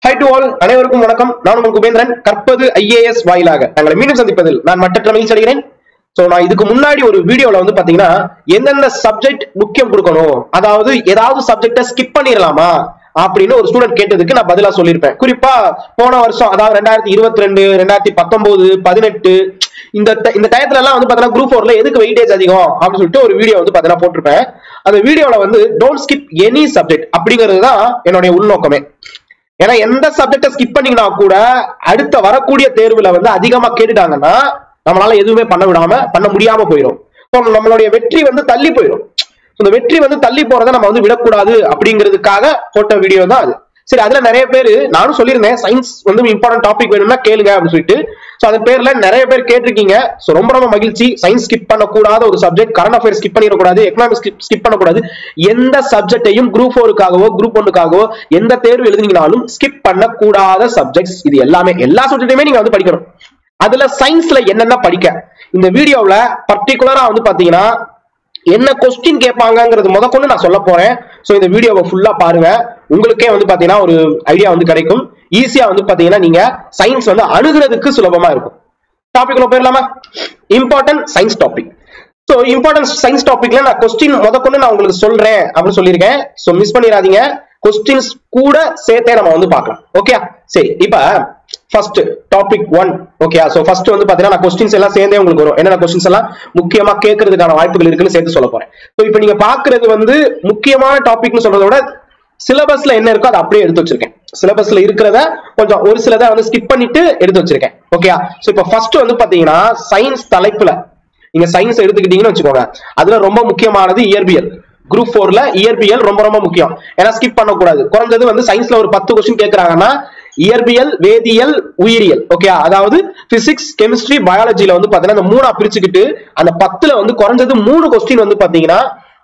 Hi to all, அனைவருக்கும் வணக்கம். நான் உங்கள் குபேந்திரன். கற்பது IAS வாயிலாக நாங்களை மீண்டும் சந்திப்பதில் நான் மட்டற்ற மகிழ்ச்சி அடைகிறேன். சோ நான் இதுக்கு முன்னாடி ஒரு வீடியோல வந்து பாத்தீங்கன்னா எந்தெந்த சப்ஜெக்ட் முக்கியம் கொடுக்கணும், அதாவது ஏதாவது சப்ஜெக்ட ஸ்கிப் பண்ணிடலாமா அப்படின்னு ஒரு ஸ்டூடெண்ட் கேட்டதுக்கு நான் பதிலா சொல்லியிருப்பேன். குறிப்பா போன வருஷம், அதாவது 2022, 2019, 18 இந்த டயத்துல எல்லாம் வந்து பாத்தீங்கன்னா குரூப் 4ல எதுக்கு வெயிட்டேஜ் அதிகம் அப்படின்னு சொல்லிட்டு ஒரு வீடியோ வந்து பாத்தீங்கன்னா போட்டிருப்பேன். அந்த வீடியோல வந்து டோன்ட் ஸ்கிப் எனி சப்ஜெக்ட் அப்படிங்கிறது தான் என்னுடைய உள்நோக்கமே. ஏன்னா எந்த சப்ஜெக்ட ஸ்கிப் பண்ணீங்கன்னா கூட அடுத்த வரக்கூடிய தேர்வுல வந்து அதிகமா கேட்டுட்டாங்கன்னா நம்மளால எதுவுமே பண்ண முடியாம போயிடும். நம்மளுடைய வெற்றி வந்து தள்ளி போயிடும். இந்த வெற்றி வந்து தள்ளி போறதை நம்ம வந்து விடக்கூடாது அப்படிங்கிறதுக்காக போட்ட வீடியோ தான் அது. சரி, அதுல நிறைய பேர், நானும் சொல்லியிருந்தேன் சயின்ஸ் வந்து இம்பார்ட்டன்ட் டாபிக் வேணும்னா கேளுங்க அப்படின்னு சொல்லிட்டு. சோ அதன் பேர்ல நிறைய பேர் கேட்டிருக்கீங்க. சோ ரொம்ப மகிழ்ச்சி. சயின்ஸ் ஸ்கிப் பண்ணக்கூடாத ஒரு சப்ஜெக்ட், கரண்ட் அஃபேர்ஸ் ஸ்கிப் பண்ணிடக்கூடாது, எக்கனாமிக்ஸ் ஸ்கிப் பண்ணக்கூடாது. எந்த சப்ஜெக்டையும் குரூப் 4க்காகவோ குரூப் 1க்காகவோ எந்த தேர்வு எழுதுனீங்கனாலும் ஸ்கிப் பண்ணக்கூடாத சப்ஜெக்ட்ஸ் இது எல்லாமே. எல்லா சப்ஜெக்டையுமே நீங்க வந்து படிக்கணும். அதுல சயின்ஸ்ல என்னென்ன படிக்க இந்த வீடியோல பர்டிகுலரா வந்து பாத்தீங்கன்னா என்ன கொஸ்டின் கேட்பாங்கிறது முதற்கொண்டு நான் சொல்ல போறேன். சோ இந்த வீடியோவை ஃபுல்லா பாருங்க, உங்களுக்கே வந்து பாத்தீங்கன்னா ஒரு ஐடியா வந்து கிடைக்கும். ஈஸியா வந்து பாத்தீங்கன்னா நீங்க சயின்ஸ் வந்து அணுகிறதுக்கு சுலபமா இருக்கும். டாபிக்ல போயிடலாமா? Important science topic. So important science டாபிக்ல நான் கொஸ்டின் முதற்கொண்டு நான் உங்களுக்கு சொல்றேன் அப்படின்னு சொல்லியிருக்கேன். சோ மிஸ் பண்ணிடாதீங்க. கொஸ்டின்ஸ் கூட சேர்த்தே நம்ம வந்து பார்க்கலாம். ஓகே, சரி. இப்ப first topic 1. Okay, so first வந்து பாத்தீங்கன்னா நான் கொஸ்டின்ஸ் எல்லாம் சேர்ந்தே உங்களுக்கு வரும். என்னென்ன கொஸ்டின்ஸ் எல்லாம் முக்கியமா கேட்கறதுக்கான வாய்ப்புகள் இருக்குன்னு சேர்த்து சொல்ல போறேன். சோ இப்போ நீங்க பாக்குறது வந்து முக்கியமான டாபிக்னு சொல்றதை விட சிலபஸ்ல என்ன இருக்கோ அதை அப்படியே எடுத்து வச்சிருக்கேன். சிலபஸ்ல இருக்கிறத கொஞ்சம் ஒரு சிலதை வந்து ஸ்கிப் பண்ணிட்டு எடுத்து வச்சிருக்கேன். ஓகே, சோ இப்போ ஃபர்ஸ்ட் வந்து பாத்தீங்கன்னா சயின்ஸ் தலைப்புல நீங்க சயின்ஸ் எடுத்துக்கிட்டீங்கன்னு வச்சுக்கோங்க. அதுல ரொம்ப முக்கியமானது இயற்பியல். குரூப் 4ல இயற்பியல் ரொம்ப முக்கியம். ஏன்னா ஸ்கிப் பண்ணக்கூடாது. குறைஞ்சது வந்து சயின்ஸ்ல ஒரு 10 கொஸ்டின் கேட்கறாங்கன்னா இயற்பியல், வேதியியல், உயிரியல், ஓகே, அதாவது பிசிக்ஸ், கெமிஸ்ட்ரி, பயாலஜில வந்து பாத்தீங்கன்னா இந்த 3ஆ பிரிச்சுக்கிட்டு அந்த 10ல வந்து குறைஞ்சது 3 கொஸ்டின் வந்து பாத்தீங்கன்னா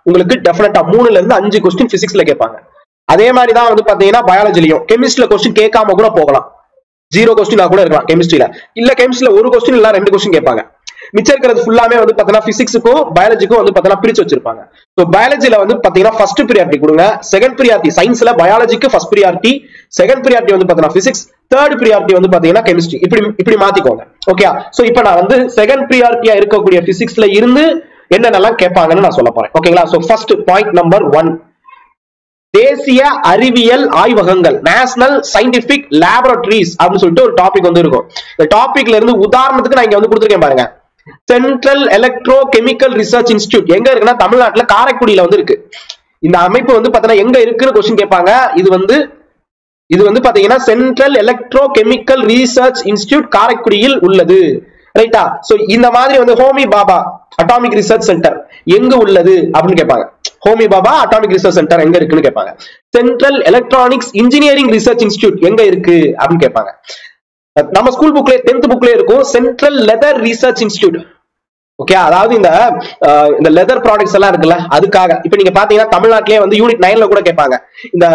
உங்களுக்கு டெஃபினட்டா 3ல இருந்து 5 கொஸ்டின் பிசிக்ஸ்ல கேட்பாங்க. அதே மாதிரி தான் வந்து பாத்தீங்கன்னா பயாலஜிலையும் கெமிஸ்ட்ரியில கொஸ்டின் கேட்காம கூட போகலாம். 0 கொஸ்டினா கூட இருக்கலாம் கெமிஸ்ட்ரியில. இல்ல கெமிஸ்ட்ரியில 1 கொஸ்டின் இல்ல 2 கொஸ்டின் கேட்பாங்க. மிச்சம் இருக்கிறது ஃபுல்லாமே வந்து பாத்தீங்கன்னா பிசிக்ஸுக்கும் பயாலஜிக்கும் வந்து பாத்தீங்கன்னா பிரிச்சு வச்சிருப்பாங்க. சோ பயாலஜில வந்து பாத்தீங்கன்னா ஃபர்ஸ்ட் பிரியாரிட்டி கொடுங்க, செகண்ட் பிரியாரிட்டி சயின்ஸ்ல பயாலஜிக்கு ஃபர்ஸ்ட் பிரியாரிட்டி, செகண்ட் பிரியாரிட்டி வந்து பாத்தீங்கன்னா பிசிக்ஸ், தேர்ட் பிரியாரிட்டி வந்து பாத்தீங்கன்னா கெமிஸ்ட்ரி. இப்படி மாத்திக்கோங்க. ஓகே, சோ இப்போ நான் வந்து செகண்ட் பிரியாரிட்டியா இருக்கக்கூடிய பிசிக்ஸ்ல இருந்து என்னென்னலாம் கேட்பாங்கன்னு நான் சொல்ல போறேன். ஓகேங்களா? சோ ஃபர்ஸ்ட் பாயிண்ட் நம்பர் 1, தேசிய அறிவியல் ஆய்வகங்கள், நேஷனல் சயின்டிபிக் லேபரட்டரிஸ் அப்படின்னு சொல்லிட்டு ஒரு டாபிக் வந்து இருக்கும். இந்த டாபிக்ல இருந்து உதாரணத்துக்கு நான் இங்க வந்து கொடுத்துருக்கேன் பாருங்க. Central electro chemical research institute எங்க இருக்குன்னா தமிழ்நாட்டுல காரைக்குடியில வந்து இருக்கு. இந்த அமைப்பு வந்து பாத்தீங்கன்னா எங்க இருக்குன்னு கொஸ்டின் கேட்பாங்க. இது வந்து பாத்தீங்கன்னா central electro chemical research institute காரைக்குடியில் உள்ளது. ரைட்டா? சோ இந்த மாதிரி வந்து Homi Baba atomic research centre எங்க உள்ளது அப்படின்னு கேட்பாங்க. Homi Baba atomic research centre எங்க இருக்குன்னு கேட்பாங்க. Central electronics engineering research institute எங்க இருக்கு அப்படின்னு கேட்பாங்க. நம்ம ஸ்கூல் புக்ல 10th புக்ல இருக்கும் central leather research institute. Okay, அதாவது இந்த லெதர் ப்ராடக்ட்ஸ் எல்லாம் இருக்குல்ல, அதுக்காக இப்ப நீங்க பாத்தீங்கன்னா தமிழ்நாட்டிலேயே வந்து யூனிட் 9ல கூட கேட்பாங்க. இந்த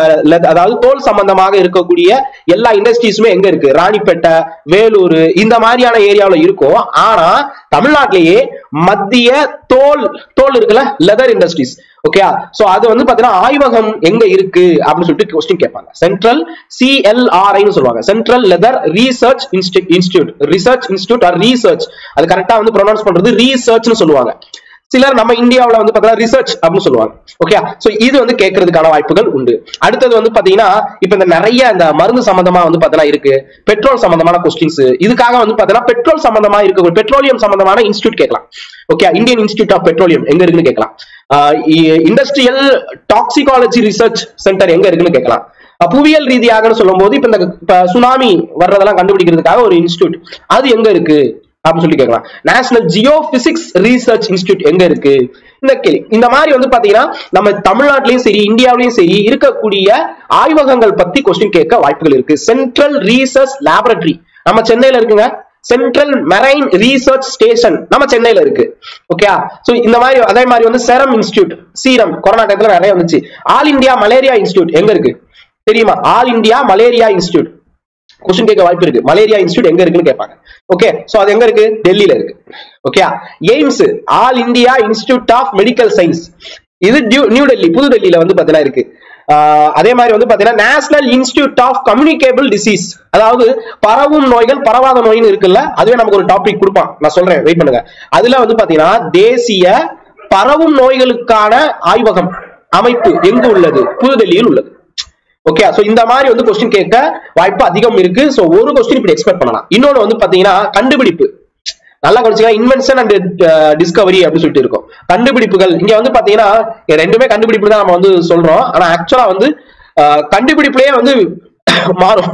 அதாவது தோல் சம்பந்தமாக இருக்கக்கூடிய எல்லா இண்டஸ்ட்ரீஸுமே எங்க இருக்கு? ராணிப்பேட்டை, வேலூர், இந்த மாதிரியான ஏரியாவில் இருக்கும். ஆனா தமிழ்நாட்டிலேயே மத்திய தோல் இருக்குல்ல, லெதர் இண்டஸ்ட்ரீஸ், ஓகே, சோ அது வந்து பாத்தீங்கன்னா ஆய்வகம் எங்க இருக்கு அப்படின்னு சொல்லிட்டு கொஸ்டின் கேட்பாங்க. சென்ட்ரல் CLRI சொல்லுவாங்க, central leather research institute or research. அது கரெக்டா வந்து ப்ரொனவுன்ஸ் பண்றது ரிசர்ச்னு சொல்லுவாங்க. சிலர் நம்ம இந்தியாவில் வந்து பாத்தீங்கன்னா ரிசர்ச் அப்படின்னு சொல்லுவாங்க. ஓகே, சோ இது வந்து கேட்கறதுக்கான வாய்ப்புகள் உண்டு. அடுத்தது வந்து பாத்தீங்கன்னா இப்ப இந்த நிறைய இந்த மருந்து சம்பந்தமா வந்து பாத்தீங்கன்னா இருக்கு, பெட்ரோல் சம்பந்தமான கொஸ்டின்ஸ். இதுக்காக வந்து பாத்தீங்கன்னா பெட்ரோல் சம்பந்தமா இருக்க பெட்ரோலியம் சம்பந்தமான இன்ஸ்டிடியூட் கேட்கலாம். Okay, Indian institute of petroleum எங்க இருக்குன்னு கேட்கலாம். இண்டஸ்ட்ரியல் டாக்ஸிகாலஜி ரிசர்ச் சென்டர் எங்க இருக்குன்னு கேட்கலாம். புவியியல் ரீதியாக சொல்லும் போது இப்ப சுனாமி வர்றதெல்லாம் கண்டுபிடிக்கிறதுக்காக ஒரு இன்ஸ்டிடியூட் அது எங்க இருக்கு அப்படின்னு சொல்லி கேட்கலாம். நேஷனல் ஜியோபிசிக்ஸ் ரிசர்ச் இன்ஸ்டிடியூட் எங்க இருக்கு? இந்த கேள்வி. இந்த மாதிரி வந்து பாத்தீங்கன்னா நம்ம தமிழ்நாட்டிலையும் சரி இந்தியாவிலையும் சரி இருக்கக்கூடிய ஆய்வகங்கள் பத்தி கொஸ்டின் கேட்க வாய்ப்புகள் இருக்கு. சென்ட்ரல் ரிசர்ச் லேபரட்டரி நம்ம சென்னையில இருக்குங்க. சென்ட்ரல் மெரைன் ரிசர்ச் ஸ்டேஷன் நம்ம சென்னையில இருக்கு. ஓகே, சோ இந்த மாதிரி அதே மாதிரி வந்து செரம் இன்ஸ்டிடியூட், சீரம் கொரோனா டயத்துல நிறைய வந்துச்சு. ஆல் இந்தியா மலேரியா இன்ஸ்டிடியூட் எங்க இருக்கு தெரியுமா? All India malaria institute question கேட்க வாய்ப்பு இருக்கு. மலேரியா இன்ஸ்டிடியூட் எங்க இருக்குன்னு கேட்பாங்க. ஓகே, சோ அது எங்க இருக்கு? டெல்லியில இருக்கு. Okay, AIIMS all India institute of medical science இது நியூ டெல்லி, புது டெல்லியில வந்து பாத்தீங்கன்னா இருக்கு. அதே மாதிரி வந்து பாத்தீங்கன்னா national institute of communicable disease, அதாவது பரவும் நோய்கள் பரவாத நோய்னு இருக்குல்ல, அதுவே நமக்கு ஒரு டாபிக் கொடுப்பான், நான் சொல்றேன் வெயிட் பண்ணுங்க. அதுல வந்து பாத்தீங்கன்னா தேசிய பரவும் நோய்களுக்கான ஆய்வகம் அமைப்பு எங்கு உள்ளது? புதுடெல்லியில் உள்ளது. ஓகே, சோ இந்த மாதிரி வந்து கொஸ்டின் கேட்க வாய்ப்பு அதிகம் இருக்கு. சோ ஒரு கொஸ்டின் இப்படி எக்ஸ்பெக்ட் பண்ணலாம். இன்னொன்னு வந்து பாத்தீங்கன்னா கண்டுபிடிப்பு, நல்லா கவனிச்சுக்கலாம், இன்வென்ஷன் அண்ட் டிஸ்கவரி அப்படின்னு சொல்லிட்டு இருக்கும். கண்டுபிடிப்புகள் இங்க வந்து பாத்தீங்கன்னா ரெண்டுமே கண்டுபிடிப்பு தான் நம்ம வந்து சொல்றோம். ஆனா ஆக்சுவலா வந்து கண்டுபிடிப்புலயே வந்து மாறும்.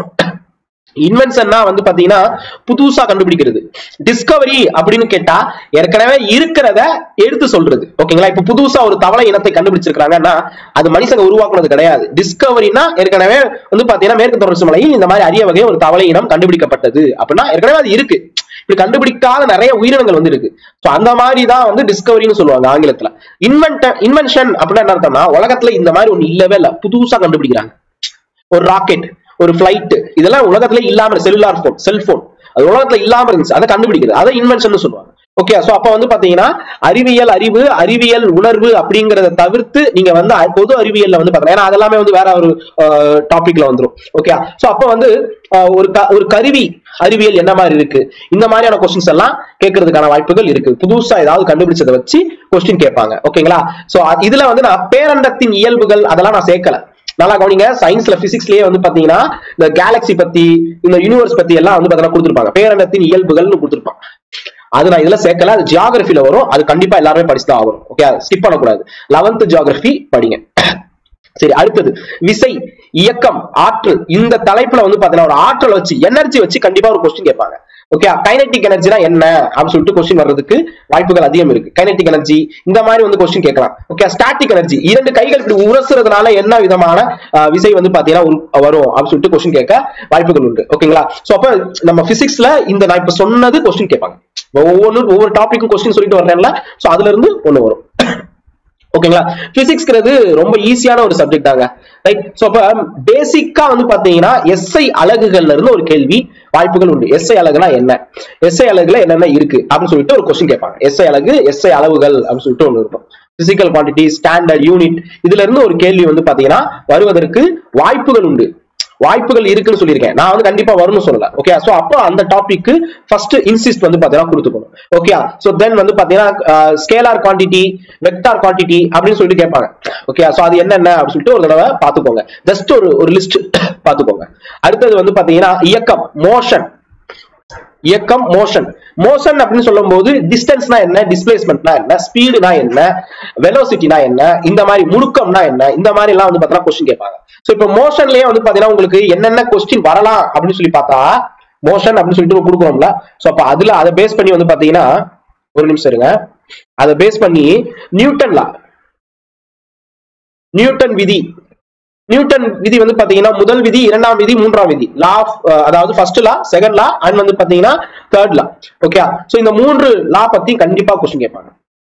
இன்வென்ஷன்னா வந்து பாத்தீங்கன்னா புதுசா கண்டுபிடிக்கிறது. டிஸ்கவரி அப்படின்னு கேட்டா ஏற்கனவே இருக்கிறத எடுத்து சொல்றது. ஓகேங்களா, இப்ப புதுசா ஒரு தவளை இனத்தை கண்டுபிடிச்சிருக்காங்கன்னா அது மனுஷங்க உருவாக்குனது கிடையாது. டிஸ்கவரினா ஏற்கனவே வந்து பாத்தீங்கன்னா மேற்கு தொடர்ச்சி மலையில் இந்த மாதிரி அரிய வகை ஒரு தவளை இனம் கண்டுபிடிக்கப்பட்டது அப்படின்னா ஏற்கனவே அது இருக்கு. இப்படி கண்டுபிடிக்காத நிறைய உயிரினங்கள் வந்து இருக்கு. அந்த மாதிரி தான் வந்து டிஸ்கவரின்னு சொல்லுவாங்க ஆங்கிலத்துல. இன்வென்ஷன் அப்படின்னா என்ன அர்த்தம்னா உலகத்துல இந்த மாதிரி ஒண்ணு இல்லவே இல்ல, புதுசா கண்டுபிடிக்கிறாங்க. ஒரு ராக்கெட், ஒரு பிளைட், இதெல்லாம் உலகத்துல இல்லாம செல்லுலார் போன், செல்போன் அது உலகத்துல இல்லாம இருந்துச்சு, அதை கண்டுபிடிக்கிறது, அதை இன்வென்ஷன் சொல்லுவாங்க. ஓகே, சோ அப்ப வந்து பாத்தீங்கன்னா அறிவியல் அறிவு, அறிவியல் உணர்வு அப்படிங்கறத தவிர்த்து நீங்க வந்து பொது அறிவியல்ல வந்து பாத்தீங்கன்னா, ஏன்னா அதெல்லாமே வந்து வேற ஒரு டாபிக்ல வந்துடும். ஓகே, சோ அப்ப வந்து ஒரு கருவி அறிவியல் என்ன மாதிரி இருக்கு, இந்த மாதிரியான கொஸ்டின்ஸ் எல்லாம் கேட்கறதுக்கான வாய்ப்புகள் இருக்கு. புதுசா ஏதாவது கண்டுபிடிச்சதை வச்சு கொஸ்டின் கேட்பாங்க. ஓகேங்களா, சோ இதுல வந்து நான் பேரண்டத்தின் இயல்புகள் அதெல்லாம் நான் சேர்க்கல. நல்லா கவனிங்க, சயின்ஸ்ல பிசிக்ஸ்லயே வந்து பாத்தீங்கன்னா இந்த கேலக்சி பத்தி இந்த யூனிவர்ஸ் பத்தி எல்லாம் வந்து பாத்தீங்கன்னா கொடுத்துருப்பாங்க, பேரண்டத்தின் இயல்புகள்னு கொடுத்துருப்பாங்க. அது நான் இதுல சேர்க்கல, அது ஜியாகிரபில வரும், அது கண்டிப்பா எல்லாருமே படிச்சுதான் ஆகணும். ஓகே, ஸ்கிப் பண்ணக்கூடாது. 11th ஜியாகிரபி படிங்க. சரி, அடுத்தது விசை, இயக்கம், ஆற்றல். இந்த தலைப்புல வந்து பாத்தீங்கன்னா ஒரு ஆற்றல் வச்சு, எனர்ஜி வச்சு கண்டிப்பா ஒரு கொஸ்டின் கேட்பாங்க. ஓகே, கைனெட்டிக் எனர்ஜினா என்ன அப்படின்னு சொல்லிட்டு கொஸ்டின் வர்றதுக்கு வாய்ப்புகள் அதிகம் இருக்கு. கைனெட்டிக் எனர்ஜி இந்த மாதிரி வந்து கொஸ்டின் கேட்கலாம். ஓகே, ஸ்டாட்டிக் எனர்ஜி, இரண்டு கைகள் இப்படி உரசுறதுனால என்ன விதமான விசை வந்து பாத்தீங்கன்னா வரும் அப்படின்னு சொல்லிட்டு கொஸ்டின் கேட்க வாய்ப்புகள் உண்டு. ஓகேங்களா, சோ அப்ப நம்ம பிசிக்ஸ்ல இந்த நான் இப்ப சொன்னது கொஸ்டின் கேட்பாங்க. ஒவ்வொரு டாபிக்கும் கொஸ்டின் சொல்லிட்டு வர்றேன்ல, சோ அதுல இருந்து ஒண்ணு வரும். ஓகேங்களா, பிசிக்ஸ்ங்கிறது ரொம்ப ஈஸியான ஒரு சப்ஜெக்ட் தாங்க, ரைட். சோ அப்ப பேசிக்கா வந்து பாத்தீங்கன்னா எஸ்ஐ அலகுகள்ல இருந்து ஒரு கேள்வி வாய்ப்புகள் உண்டு. எஸ்ஐ அலகுனா என்ன, எஸ்ஐ அலகுல என்னென்ன இருக்கு அப்படின்னு சொல்லிட்டு ஒரு கொஸ்டின் கேட்பாங்க. எஸ்ஐ அலகு, எஸ்ஐ அளவுகள் அப்படின்னு சொல்லிட்டு ஒண்ணு இருக்கும். பிசிக்கல் குவான்டிட்டி, ஸ்டாண்டர்ட் யூனிட், இதுல இருந்து ஒரு கேள்வி வந்து பாத்தீங்கன்னா வருவதற்கு வாய்ப்புகள் உண்டு. வாய்ப்புகள் இருக்குன்னு சொல்லியிருக்கேன், நான் வந்து கண்டிப்பா வரும்னு சொல்லல. ஓகே, சோ அப்போ அந்த டாபிக் ஃபர்ஸ்ட் இன்சிஸ்ட் வந்து பாத்தீங்கன்னா கொடுத்துக்கணும். ஓகே, சோ தென் வந்து பாத்தீங்கன்னா ஸ்கேலார் குவான்டிட்டி, வெக்டார் குவான்டிட்டி அப்படின்னு சொல்லிட்டு கேட்பாங்க. ஓகே, சோ அது என்னென்ன அப்படின்னு சொல்லிட்டு ஒரு தடவை பாத்துக்கோங்க, ஜஸ்ட் ஒரு லிஸ்ட் பாத்துக்கோங்க. அடுத்தது வந்து பாத்தீங்கன்னா இயக்கம், மோஷன். இயக்கம், மோஷன். மோஷன் அப்படின்னு சொல்லும் போது டிஸ்டன்ஸ்னா என்ன, டிஸ்பிளேஸ்மெண்ட்னா என்ன, ஸ்பீடுனா என்ன, வெலோசிட்டினா என்ன, இந்த மாதிரி முடுக்கம்னா என்ன, இந்த மாதிரி எல்லாம் வந்து பாத்தீங்கன்னா கொஸ்டின் கேட்பாங்க. சோ இப்ப மோஷன்லயே வந்து பாத்தீங்கன்னா உங்களுக்கு என்னென்ன கொஸ்டின் வரலாம் அப்படின்னு சொல்லி பார்த்தா, மோஷன் அப்படின்னு சொல்லிட்டு கொடுக்குறோம்ல, சோ அப்ப அதுல அதை பேஸ் பண்ணி வந்து பாத்தீங்கன்னா ஒரு நிமிஷம் இருங்க, அதை பேஸ் பண்ணி நியூட்டன் விதி, நியூட்டன் விதி வந்து பாத்தீங்கன்னா முதல் விதி, இரண்டாம் விதி, மூன்றாம் விதி, லா ஆஃப், அதாவது first law, second law and வந்து பாத்தீங்கன்னா தேர்ட் லா. ஓகே, சோ இந்த 3 லா பத்தி கண்டிப்பா கொஸ்டின் கேட்பாங்க.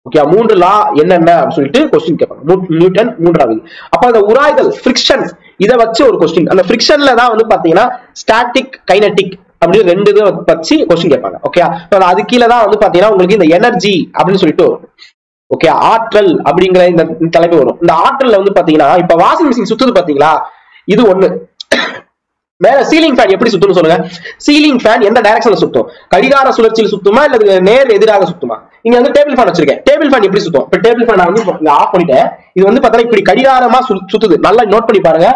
ஓகே, 3 லா என்னென்ன அப்படின்னு சொல்லிட்டு கொஸ்டின் கேட்பாங்க. நியூட்டன் மூன்றாம் விதி. அப்ப அந்த உராய்தல், ஃபிரிக்ஷன், இதை வச்சு ஒரு கொஸ்டின், அந்த ஃபிரிக்ஷன்ல தான் வந்து பாத்தீங்கன்னா ஸ்டாட்டிக், கைனெட்டிக் அப்படி 2 இதை வச்சு கொஸ்டின் கேட்பாங்க. ஓகே, அது கீழே தான் வந்து பாத்தீங்கன்னா உங்களுக்கு இந்த எனர்ஜி அப்படின்னு சொல்லிட்டு வரும். ஓகே, ஆற்றல் அப்படிங்கிற இந்த தலைப்பு வரும். இந்த ஆற்றல்ல வந்து பாத்தீங்கன்னா இப்ப வாஷிங் மிஷின் சுத்துது பாத்தீங்களா, இது ஒண்ணு. மேல சீலிங் ஃபேன் எப்படி சுத்தும்னு சொல்லுங்க. சீலிங் ஃபேன் எந்த டைரக்ஷன்ல சுத்தும், கடிகார சுழற்சியில் சுத்துமா இல்ல நேர் எதிராக சுத்துமா? இங்க வந்து டேபிள் ஃபேன் வச்சிருக்கேன், டேபிள் ஃபேன் எப்படி சுத்தும்? இப்ப டேபிள் ஃபேன் வந்து ஆஃப் பண்ணிட்டேன், இது வந்து பாத்தீங்கன்னா இப்படி கடிகாரமா சுத்துது. நல்லா நோட் பண்ணி பாருங்க,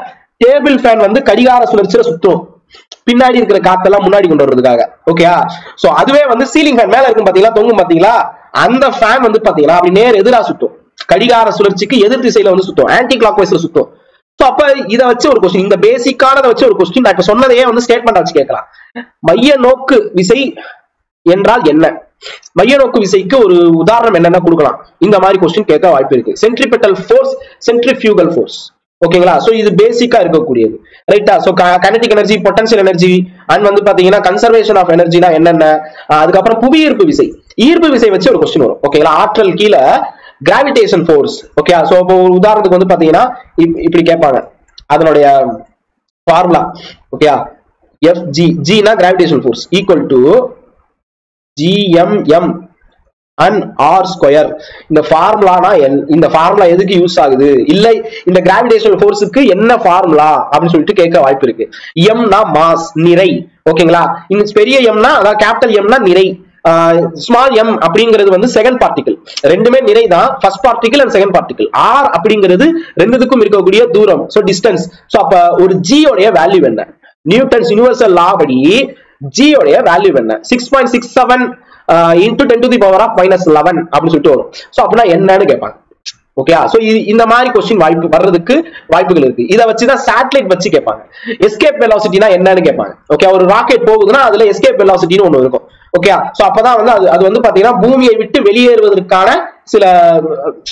டேபிள் ஃபேன் வந்து கடிகார சுழற்சியில சுத்தும், பின்னாடி இருக்கிற காத்தெல்லாம் முன்னாடி கொண்டு வர்றதுக்காக. ஓகேயா, சோ அதுவே வந்து சீலிங் ஃபேன் மேல இருக்கும் பாத்தீங்களா, தொங்கும் பாத்தீங்களா, அந்த ஃபேன் வந்து பாத்தீங்கன்னா அப்படி நேர் எதிரா சுத்தும், கடிகார சுழற்சிக்கு எதிர் திசையில வந்து சுத்தும், ஆன்டி கிளாக் வைஸ்ல சுத்தும். சோ அப்ப இதை வச்சு ஒரு கொஸ்டின், இந்த பேசிக்கானதை வச்சு ஒரு கொஸ்டின், நான் இப்ப சொன்னதையே வந்து ஸ்டேட்மெண்ட் வச்சு கேட்கலாம். மைய நோக்கு விசை என்றால் என்ன, மைய நோக்கு விசைக்கு ஒரு உதாரணம் என்னென்ன கொடுக்கலாம், இந்த மாதிரி கொஸ்டின் கேட்க வாய்ப்பு இருக்கு. Centripetal force, centrifugal force. ஓகேங்களா, சோ இது பேசிக்கா இருக்கக்கூடியது, ரைட்டா. So kinetic energy, potential energy and வந்து பாத்தீங்கன்னா கன்சர்வேஷன் ஆஃப் எனர்ஜினா என்னென்ன, அதுக்கப்புறம் புவியீர்ப்பு விசை, ஈர்ப்பு விசை வச்சு ஒரு கொஸ்டின் வரும். ஓகேங்களா, ஆற்றல் கீழே கிராவிடேஷன் ஃபோர்ஸ். ஓகே, சோ இப்போ ஒரு உதாரணத்துக்கு வந்து பாத்தீங்கன்னா இப்படி கேட்பாங்க, அதனுடைய ஃபார்முலா. ஓகே, FG, G னா gravitation force equal to GMM and R square. இந்த ஃபார்முலானா இந்த ஃபார்முலா எதுக்கு யூஸ் ஆகுது, இல்ல இந்த கிராவிடேஷனல் ஃபோர்ஸுக்கு என்ன ஃபார்முலா அப்படின்னு சொல்லிட்டு கேட்க வாய்ப்பு இருக்கு. எம்னா மாஸ், நிறை. ஓகேங்களா, இந்த பெரிய எம்னா அதாவது கேபிட்டல் எம்னா நிறை, ஸ்மால் எம் அப்படிங்கிறது வந்து செகண்ட் பார்ட்டிகிள். ரெண்டுமே நிறை தான், first particle and second particle. R அப்படிங்கிறது ரெண்டுத்துக்கும் இருக்கக்கூடிய தூரம், சோ டிஸ்டன்ஸ். சோ அப்ப ஒரு ஜி உடைய வேல்யூ என்ன, நியூட்டன்ஸ் யுனிவர்சல் லா படி ஜி உடைய வேல்யூ என்ன, 6.67 into 10 to the power of -11 அப்படின்னு சொல்லிட்டு வரும். சோ அப்படின்னா என்னன்னு கேட்பாங்க. ஓகே, சோ இந்த மாதிரி क्वेश्चन வாய்ப்பு வர்றதுக்கு வாய்ப்புகள் இருக்கு. இத வச்சு தான் சேட்டலைட் வச்சு கேட்பாங்க. எஸ்கேப் வெலாசிட்டினா என்னன்னு கேட்பாங்க. ஓகே, ஒரு ராக்கெட் போகுதுன்னா அதுல எஸ்கேப் வெலாசிட்டின்னு ஒன்னு இருக்கும். ஓகே, சோ அப்பதான் வந்து அது வந்து பாத்தீங்கன்னா பூமியை விட்டு வெளியேறுவதற்கான சில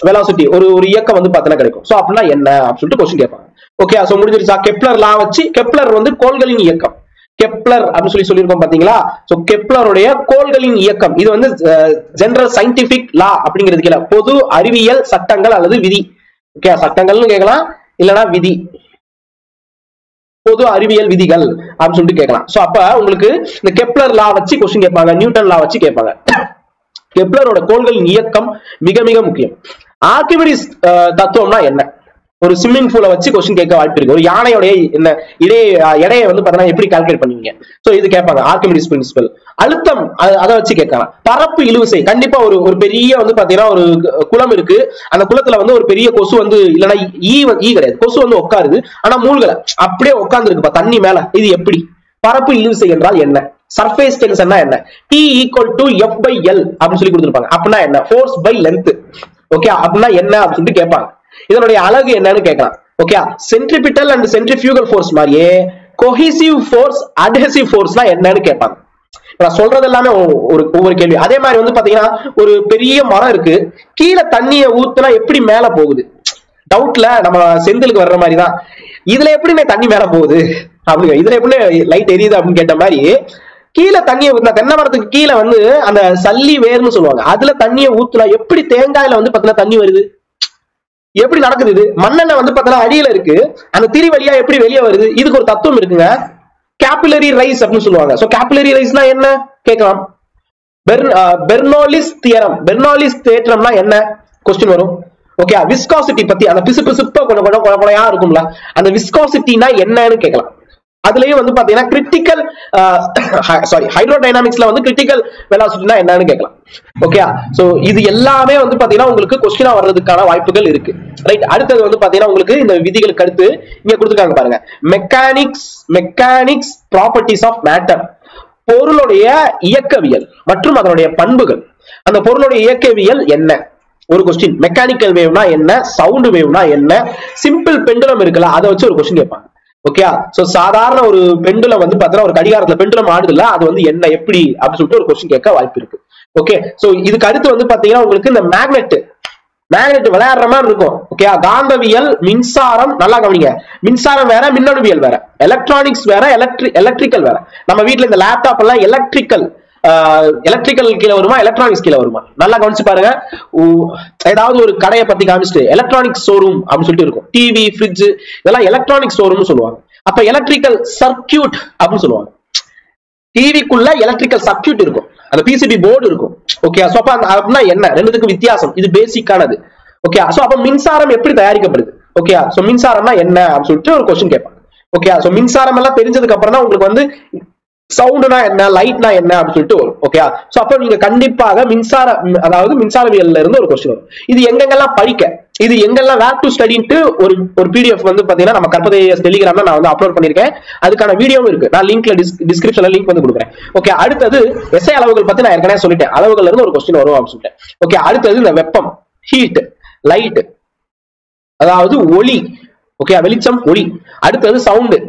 வெலாசிட்டி, ஒரு இயக்கம் வந்து பாத்தீங்கன்னா கிடைக்கும். சோ அப்படின்னா என்ன அப்படின்னு சொல்லிட்டு क्वेश्चन கேட்பாங்க. ஓகே, சோ முடிஞ்சிருச்சா. கெப்லர் லா வச்சு, கெப்லர் வந்து கோள்களின் இயக்கம், கெப்லர் அப்படின்னு சொல்லியிருக்கோம் பாத்தீங்களா. சோ கெப்லருடைய கோள்களின் இயக்கம், இது வந்து ஜெனரல் சயின்டிபிக் லா அப்படிங்கிறது கீழே பொது அறிவியல் சட்டங்கள் அல்லது விதி. ஓகே, சட்டங்கள்னு கேட்கலாம், இல்லனா விதி, பொது அறிவியல் விதிகள் அப்படின்னு சொல்லிட்டு கேட்கலாம். சோ அப்ப உங்களுக்கு இந்த கெப்லர் லா வச்சு क्वेश्चन கேட்பாங்க, நியூட்டன் லா வச்சு கேட்பாங்க. கெப்லரோட கோள்களின் இயக்கம் மிக மிக முக்கியம். ஆர்கிமிடிஸ் தத்துவம்னா என்ன, ஒரு ஸ்விம்மிங் பூலை வச்சு क्वेश्चन கேட்க வாய்ப்பு இருக்கு. ஒரு யானையோடைய எடையை வந்து பாத்தீங்கன்னா எப்படி கால்குலேட் பண்ணுவீங்க, சோ இது கேட்பாங்க. Archimedes principle. அழுத்தம் அதை வச்சு கேட்கலாம். பரப்பு இழுவிசை, கண்டிப்பா ஒரு பெரிய வந்து பாத்தீங்கன்னா ஒரு குளம் இருக்கு, அந்த குளத்துல வந்து ஒரு பெரிய கொசு வந்து இல்லைன்னா ஈ கிடையாது, கொசு வந்து உட்காருது, ஆனா மூழ்கல, அப்படியே உட்கார்ந்து இருக்குப்பா தண்ணி மேல, இது எப்படி, பரப்பு இழுவிசை என்றால் என்ன, சர்ஃபேஸ் டென்ஷன் என்ன, T = F/L அப்படின்னு சொல்லி கொடுத்திருப்பாங்க. அப்படின்னா என்ன, ஃபோர்ஸ் பை லென்த். ஓகே, அப்படின்னா என்ன அப்படின்னு சொல்லிட்டு கேட்பாங்க. இதனுடைய அழகு என்னன்னு கேட்கலாம். Okay, centripetal and centrifugal force மாதிரியே கோஹெசிவ் ஃபோர்ஸ், அட்ஹெசிவ் ஃபோர்ஸ்னா என்னன்னு கேட்பாங்க. நான் சொல்றது எல்லாமே ஒவ்வொரு கேள்வி. அதே மாதிரி வந்து பாத்தீங்கன்னா ஒரு பெரிய மரம் இருக்கு, கீழே தண்ணியை ஊத்துனா எப்படி மேல போகுது, டவுட்ல நம்ம செந்திலுக்கு வர்ற மாதிரி தான், இதுல எப்படி தண்ணி மேல போகுது அப்படிங்க, இதுல எப்படி லைட் எரியுது அப்படின்னு கேட்ட மாதிரி, கீழே தண்ணியை ஊத்தினா, தென்னை மரத்துக்கு கீழே வந்து அந்த சல்லி வேர்னு சொல்லுவாங்க, அதுல தண்ணியை ஊத்துனா எப்படி தேங்காயில வந்து பாத்தீங்கன்னா தண்ணி வருது, எப்படி நடக்குது, இது மண்ணெண்ணெய் வந்து பாத்தீங்கன்னா அடியில இருக்கு, அந்த திரி வழியா எப்படி வெளியே வருது, இதுக்கு ஒரு தத்துவம் இருக்குங்க, கேபிலரி ரைஸ் அப்படின்னு சொல்லுவாங்க. சோ கேபிலரி ரைஸ்னா என்ன கேட்கலாம். பெர்னோலிஸ் தியரம், பெர்னோலிஸ் தேற்றம்னா என்ன क्वेश्चन வரும். ஓகே, விஸ்காசிட்டி பத்தி, அந்த பிசுபிசுப்பா கொஞ்சம் குழையா இருக்கும்ல, அந்த விஸ்காசிட்டினா என்னன்னு கேட்கலாம். அதுலயும் வந்து பாத்தீங்கன்னா கிரிட்டிக்கல் ஹைட்ரோடைனாமிக்ஸ்ல வந்து கிரிட்டிக்கல் வெலாசிட்டினா என்னன்னு கேட்கலாம். ஓகே, சோ இது எல்லாமே வந்து பாத்தீங்கன்னா உங்களுக்கு क्वेश्चन வர்றதுக்கான வாய்ப்புகள் இருக்கு. ரைட், அடுத்தது வந்து பாத்தீங்கன்னா உங்களுக்கு இந்த விதிகளுக்கு அடுத்து இங்க கொடுத்துருக்காங்க பாருங்க, மெக்கானிக்ஸ் ப்ராப்பர்ட்டிஸ் ஆஃப் மேட்டர், பொருளுடைய இயக்கவியல் மற்றும் அதனுடைய பண்புகள். அந்த பொருளுடைய இயக்கவியல் என்ன, ஒரு क्वेश्चन. மெக்கானிக்கல் வேவ்னா என்ன, சவுண்ட் வேவ்னா என்ன, சிம்பிள் பெண்டுலம் இருக்குல்ல, அதை வச்சு ஒரு क्वेश्चन கேட்பாங்க. ஓகே, சோ சாதாரண ஒரு பெண்டுலம் வந்து பாத்தீங்கன்னா ஒரு கடிகாரத்துல பெண்டுலம் ஆடுதுல, அது வந்து என்ன எப்படி அப்படின்னு சொல்லிட்டு ஒரு क्वेश्चन கேட்க வாய்ப்பு இருக்கு. ஓகே, சோ இதுக்கு அடுத்து வந்து பாத்தீங்கன்னா உங்களுக்கு இந்த மேக்னெட் விளையாடுற மாதிரி இருக்கும். ஓகே, காந்தவியல், மின்சாரம், நல்லா கவனிங்க, மின்சாரம் வேற, மின்னணுவியல் வேற, எலக்ட்ரானிக்ஸ் வேற, எலக்ட்ரிக்கல் வேற. நம்ம வீட்டுல இந்த லேப்டாப் எல்லாம் எலக்ட்ரிக்கல் கீழே வருமா, எலக்ட்ரானிக்ஸ் கீழே வருமா, நல்லா கவனிச்சு பாருங்க. ஏதாவது ஒரு கடையை பத்தி காமிச்சிட்டு எலக்ட்ரானிக்ஸ் ஷோரூம் அப்படின்னு சொல்லிட்டு இருக்கும், டிவி, ஃப்ரிட்ஜ், இதெல்லாம் எலக்ட்ரானிக் ஷோரூம்னு சொல்லுவாங்க. அப்ப எலக்ட்ரிக்கல் சர்க்கியூட் அப்படின்னு சொல்லுவாங்க. டிவிக்குள்ள எலக்ட்ரிக்கல் சர்க்கியூட் இருக்கும், அந்த பிசிபி போர்டு இருக்கும். ஓகே, சோ அப்ப அப்படின்னா என்ன, ரெண்டுத்துக்கு வித்தியாசம், இது பேசிக்கானது. ஓகே, சோ அப்ப மின்சாரம் எப்படி தயாரிக்கப்படுது, ஓகே, சோ மின்சாரம்னா என்ன அப்படின்னு சொல்லிட்டு ஒரு क्वेश्चन கேட்பாங்க. ஓகே, சோ மின்சாரம் எல்லாம் தெரிஞ்சதுக்கு அப்புறம் தான் உங்களுக்கு வந்து சவுண்ட்னா என்ன, லைட்னா என்ன அப்படின்னு சொல்லிட்டு வரும். ஓகே, சோ அப்ப நீங்க கண்டிப்பாக மின்சாரவியல்ல இருந்து ஒரு क्वेश्चन வரும். இது எங்கெங்கெல்லாம் படிக்க, இது எங்கெல்லாம் வேர் டு ஸ்டடின்ட்டு ஒரு PDF வந்து பாத்தீங்கன்னா நம்ம கற்பதை டெலிகிராம்ல நான் வந்து அப்லோட் பண்ணிருக்கேன், அதுக்கான வீடியோவும் இருக்கு, நான் லிங்க்ல டிஸ்கிரிப்ஷன்ல லிங்க் வந்து கொடுக்குறேன். ஓகே, அடுத்தது எஸ்ஐ அளவுகள் பத்தி நான் ஏற்கனவே சொல்லிட்டேன், அளவுகள்ல இருந்து ஒரு क्वेश्चन வரும் அப்படின்னு சொல்லிட்டேன். ஓகே, அடுத்தது இந்த வெப்பம், ஹீட், லைட், அதாவது ஒளி. ஓகே, வெளிச்சம், ஒளி. அடுத்தது சவுண்ட்,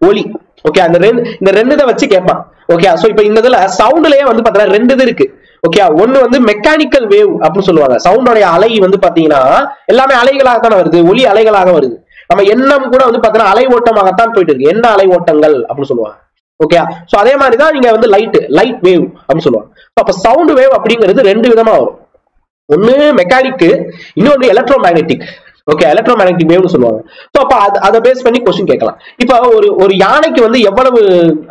ஒளி. ஓகே, இந்த ரெண்டு இதை வச்சு கேட்பான். ஓகே, சோ இப்போ இந்த இதுல சவுண்ட்லயே வந்து பாத்தீங்கன்னா ரெண்டு இது இருக்கு. ஓகே, ஒன்னு வந்து மெக்கானிக்கல் வேவ் அப்படின்னு சொல்லுவாங்க. சவுண்டோடைய அலை வந்து பாத்தீங்கன்னா எல்லாமே அலைகளாகத்தான் வருது, ஒளி அலைகளாக வருது. நம்ம எண்ணம் கூட வந்து பாத்தீங்கன்னா அலை ஓட்டமாகத்தான் போயிட்டு இருக்கு, என்ன அலை ஓட்டங்கள் அப்படின்னு சொல்லுவாங்க. ஓகே, சோ அதே மாதிரிதான் நீங்க வந்து லைட் வேவ் அப்படின்னு சொல்லுவாங்க. அப்ப சவுண்ட் வேவ் அப்படிங்கிறது ரெண்டு விதமா வரும், ஒன்னு மெக்கானிக், இன்னொன்னு எலக்ட்ரோ மேக்னெட்டிக். ஓகே, எலக்ட்ரோமேக்னெட்டிக் வேவ்னு சொல்லுவாங்க. சோ அப்ப அதை பேஸ் பண்ணி क्वेश्चन கேட்கலாம். இப்ப ஒரு யானைக்கு வந்து எவ்வளவு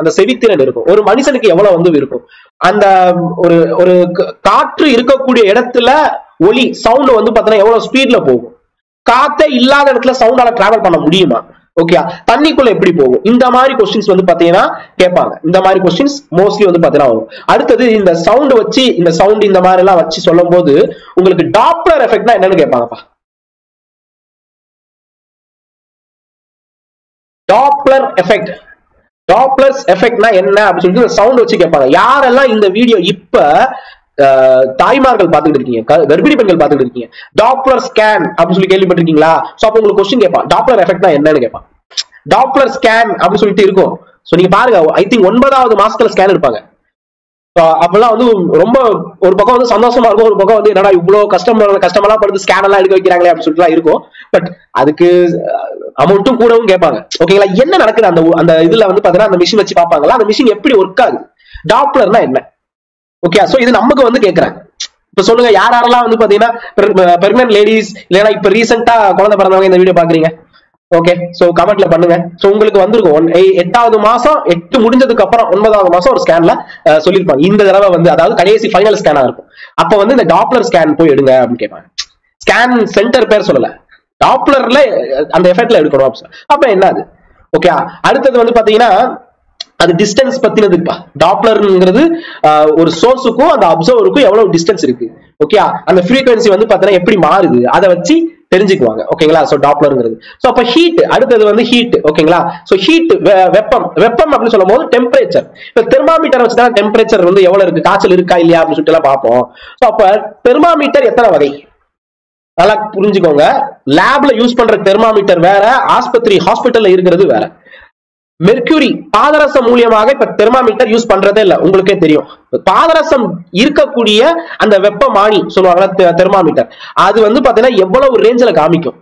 அந்த செவித்திறன் இருக்கும், ஒரு மனுஷனுக்கு எவ்வளவு வந்து இருக்கும், அந்த ஒரு காற்று இருக்கக்கூடிய இடத்துல ஒலி சவுண்ட் வந்து பாத்தீங்கன்னா எவ்வளவு ஸ்பீட்ல போகும், காத்தே இல்லாத இடத்துல சவுண்டால டிராவல் பண்ண முடியுமா, ஓகே, தண்ணிக்குள்ள எப்படி போகும், இந்த மாதிரி क्वेश्चंस வந்து பாத்தீங்கன்னா கேட்பாங்க. இந்த மாதிரி क्वेश्चंस மோஸ்ட்லி வந்து பாத்தீங்கன்னா வரும். அடுத்தது இந்த சவுண்ட் வச்சு, இந்த சவுண்ட் இந்த மாதிரி எல்லாம் வச்சு சொல்லும் போது உங்களுக்கு டாப்ளர் எஃபெக்ட்னா என்னன்னு கேட்பாங்கப்பா. டாப்ளர் எஃபெக்ட், டாப்ளர்ஸ் எஃபெக்ட்னா என்ன அப்படின்னு சொல்லிட்டு சவுண்ட் வச்சு கேட்பாங்க. யாரெல்லாம் இந்த வீடியோ இப்ப தாய்மார்கள் பாத்துக்கிட்டு இருக்கீங்க, கர்ப்பிணி பெண்கள் பாத்துக்கிட்டு இருக்கீங்க, டாப்ளர் ஸ்கேன் அப்படின்னு சொல்லி கேள்விப்பட்டிருக்கீங்களா? சோ அப்ப உங்களுக்கு क्वेश्चन கேட்பான், டாப்ளர் எஃபெக்ட்னா என்னன்னு கேட்பான். டாப்ளர் ஸ்கேன் அப்படின்னு சொல்லிட்டு இருக்கும். சோ நீங்க பாருங்க, ஐ திங்க் 9வது மாசத்துல ஸ்கேன் இருப்பாங்க. அப்பெல்லாம் வந்து ரொம்ப ஒரு பக்கம் வந்து சந்தோஷமா இருக்கும், ஒரு பக்கம் வந்து என்னடா இவ்வளவு கஷ்டமெல்லாம் படுத்து ஸ்கேன் எல்லாம் எடுக்க வைக்கிறாங்களே அப்படின்னு சொல்லிட்டு இருக்கும். பட் அதுக்கு அமௌண்ட்டும் கூடவும் கேட்பாங்க. ஓகேங்களா? என்ன நடக்குது அந்த இதுல வந்து பாத்தீங்கன்னா அந்த மிஷின் வச்சு பார்ப்பாங்களா, அந்த மிஷின் எப்படி ஒர்க் ஆகுது, டாப்ளர்னா என்ன, ஓகே. சோ இது நமக்கு வந்து கேக்குறாங்க. இப்ப சொல்லுங்க, யாரெல்லாம் வந்து பாத்தீங்கன்னா பிரெக்னன்ட் லேடிஸ் இல்லைன்னா இப்ப ரீசெண்டா குழந்தை பிறந்தவங்க இந்த வீடியோ பாக்குறீங்க, ஓகே. சோ கமெண்ட்ல பண்ணுங்க. சோ உங்களுக்கு வந்திருக்கும் 8வது மாசம் 8 முடிஞ்சதுக்கு அப்புறம் 9வது மாசம் ஒரு ஸ்கேன்ல சொல்லிருப்பாங்க, இந்த தடவை வந்து அதாவது கடைசி ஃபைனல் ஸ்கேனா இருக்கும். அப்ப வந்து இந்த டாப்ளர் ஸ்கேன் போய் எடுங்க அப்படின்னு கேட்பாங்க. ஸ்கேன் சென்டர் பேர் சொல்லல, டாப்ளர்ல அந்த எஃபெக்ட்ல எடுக்கணும். அப்ப என்ன அது, ஓகே. அடுத்தது வந்து பாத்தீங்கன்னா அது டிஸ்டன்ஸ் பத்தினதுப்பா. டாப்ளர்ங்கிறது ஒரு சோர்ஸுக்கும் அந்த அப்சர்வருக்கும் எவ்வளவு டிஸ்டன்ஸ் இருக்கு, ஓகே. அந்த ஃப்ரீக்வன்சி வந்து பாத்தீங்கன்னா எப்படி மாறுது அதை வச்சு தெரிஞ்சுக்குவாங்க, ஓகேங்களா. சோ டாப்ளர்ங்கிறது. சோ அப்ப ஹீட், அடுத்தது வந்து ஹீட், ஓகேங்களா. சோ ஹீட் வெப்பம், வெப்பம் அப்படின்னு சொல்லும் போது டெம்பரேச்சர். இப்ப தெர்மாமீட்டர் வச்சுதான் டெம்பரேச்சர் வந்து எவ்வளவு இருக்கு, காய்ச்சல் இருக்கா இல்லையா அப்படின்னு சொல்லிட்டு எல்லாம் பார்ப்போம். சோ அப்ப தெர்மாமீட்டர் எத்தனை வகை நல்லா புரிஞ்சுக்கோங்க. லேப்ல யூஸ் பண்ற தெர்மாமீட்டர் வேற, ஹாஸ்பிட்டல்ல இருக்கிறது வேற. மெர்க்யூரி பாதரசம் மூலியமாக இப்ப தெர்மாமீட்டர் யூஸ் பண்றதே இல்ல, உங்களுக்கே தெரியும். பாதரசம் இருக்கக்கூடிய அந்த வெப்பமானி சொல்லுவாங்க தெர்மாமீட்டர், அது வந்து பாத்தீங்கன்னா எவ்வளவு ரேஞ்சில காமிக்கும்.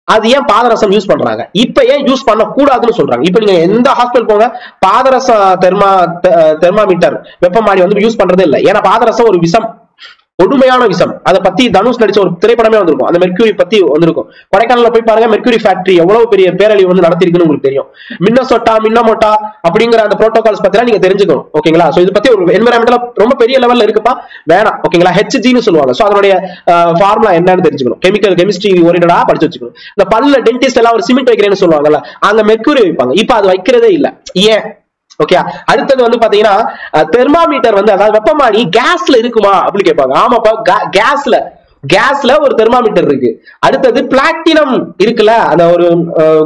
அது ஏன் பாதரசம் யூஸ் பண்றாங்க, இப்ப ஏன் யூஸ் பண்ண கூடாதுன்னு சொல்றாங்க. இப்ப நீங்க எந்த ஹாஸ்பிட்டல் போங்க, பாதரச தெர்மாமீட்டர் வெப்பமானி வந்து யூஸ் பண்றதே இல்லை. ஏன்னா பாதரசம் ஒரு விஷம், கொடுமையான விஷம். அதை பத்தி தனுஷ் நடிச்ச ஒரு திரைப்படமே வந்திருக்கும், அந்த மெர்க்யூரி பத்தி வந்திருக்கும். கொடைக்கானல்ல போய் பாருங்க, மெர்க்யூரி ஃபேக்டரி எவ்வளவு பெரிய பேரழிவு வந்து நடத்திருக்குன்னு உங்களுக்கு தெரியும். மின்னமோட்டா அப்படிங்கிற அந்த புரோட்டோகால்ஸ் பத்தி நீங்க தெரிஞ்சுக்கணும், ஓகேங்களா. சோ இது பத்தி ஒரு என்விரான்மெண்டல் ரொம்ப பெரிய லெவல்ல இருக்குப்பா, வேணாம், ஓகேங்களா. HGன்னு சொல்லுவாங்க. சோ அதனுடைய ஃபார்முலா என்னன்னு தெரிஞ்சுக்கணும், கெமிஸ்ட்ரி ஓரியன்டா படிச்சு வச்சுக்கணும். இந்த பல்ல டென்டிஸ்ட் எல்லாம் ஒரு சிமெண்ட் வைக்கிறேன்னு சொல்லுவாங்கல்ல, அங்க மெர்க்யூரி வைப்பாங்க. இப்ப அது வைக்கிறதே இல்ல, ஏன், ஓகே. அடுத்தது வந்து பாத்தீங்கன்னா தெர்மாமீட்டர் வந்து அதாவது வெப்பமானி கேஸ்ல இருக்குமா அப்படின்னு கேட்பாங்க. ஆமாப்பா, கேஸ்ல ஒரு தெர்மாமீட்டர் இருக்கு. அடுத்தது பிளாட்டினம் இருக்குல்ல, அந்த ஒரு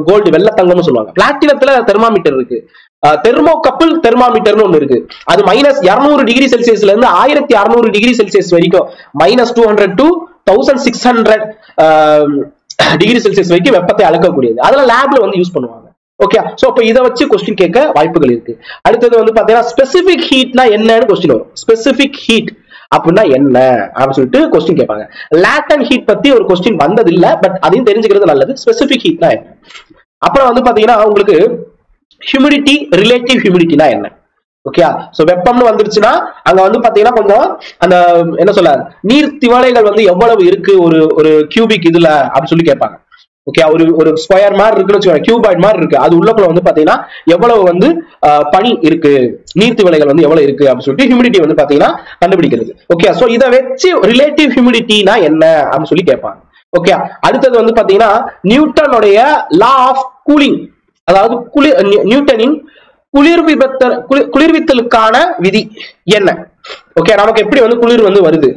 கோல்டு வெள்ளை தங்கம்னு சொல்லுவாங்க, பிளாட்டினத்துல தெர்மாமீட்டர் இருக்கு. தெர்மோகப்பிள் தெர்மாமீட்டர்னு ஒண்ணு இருக்கு. அது -200 டிகிரி செல்சியஸ்ல இருந்து 1600 டிகிரி செல்சியஸ் வரைக்கும், -200 to 1600 டிகிரி செல்சியஸ் வரைக்கும் வெப்பத்தை அளக்கக்கூடியது. அதெல்லாம் லேப்ல வந்து யூஸ் பண்ணுவாங்க, ஓகே. சோ அப்ப இத வச்சு क्वेश्चन கேட்க வாய்ப்புகள் இருக்கு. அடுத்தது வந்து பாத்தீங்கன்னா ஸ்பெசிபிக் ஹீட்னா என்னன்னு क्वेश्चन வரும். ஸ்பெசிபிக் ஹீட் அப்படின்னா என்ன அப்படின்னு சொல்லிட்டு क्वेश्चन கேட்பாங்க. லேட்டன்ட் ஹீட் பத்தி ஒரு क्वेश्चन வந்தது இல்ல, பட் அதையும் தெரிஞ்சுக்கிறது நல்லது. ஸ்பெசிபிக் ஹீட்னா என்ன. அப்புறம் வந்து பாத்தீங்கன்னா உங்களுக்கு ஹியூமிடிட்டி, ரிலேட்டிவ் ஹியூமிடிட்டினா என்ன, ஓகே. சோ வெப்பம்னு வந்துருச்சுன்னா அங்க வந்து பாத்தீங்கன்னா கொஞ்சம் அந்த என்ன சொல்ல, நீர் திவலைகள் வந்து எவ்வளவு இருக்கு ஒரு கியூபிக் இதுல அப்படின்னு சொல்லி கேட்பாங்க, ஓகே. ஒரு ஸ்கொயர் மாதிரி இருக்குன்னு வச்சுக்கோங்க, கியூபாய்ட் மாதிரி இருக்கு, அது உள்ளக்குள்ள வந்து பாத்தீங்கன்னா எவ்வளவு வந்து பனி இருக்கு, நீர்த்திவலைகள் வந்து எவ்வளவு இருக்கு அப்படின்னு சொல்லிட்டு ஹியூமிடிட்டி வந்து பாத்தீங்கன்னா கண்டுபிடிக்கிறது, ஓகே. சோ இதை வச்சு ரிலேட்டிவ் ஹியூமிடிட்டினா என்ன அப்படின்னு சொல்லி கேட்பாங்க, ஓகே. அடுத்தது வந்து பாத்தீங்கன்னா நியூட்டனுடைய லா ஆஃப் கூலிங், அதாவது நியூட்டனின் குளிர்வித்தலுக்கான விதி என்ன, ஓகே. நமக்கு எப்படி வந்து குளிர் வந்து வருது,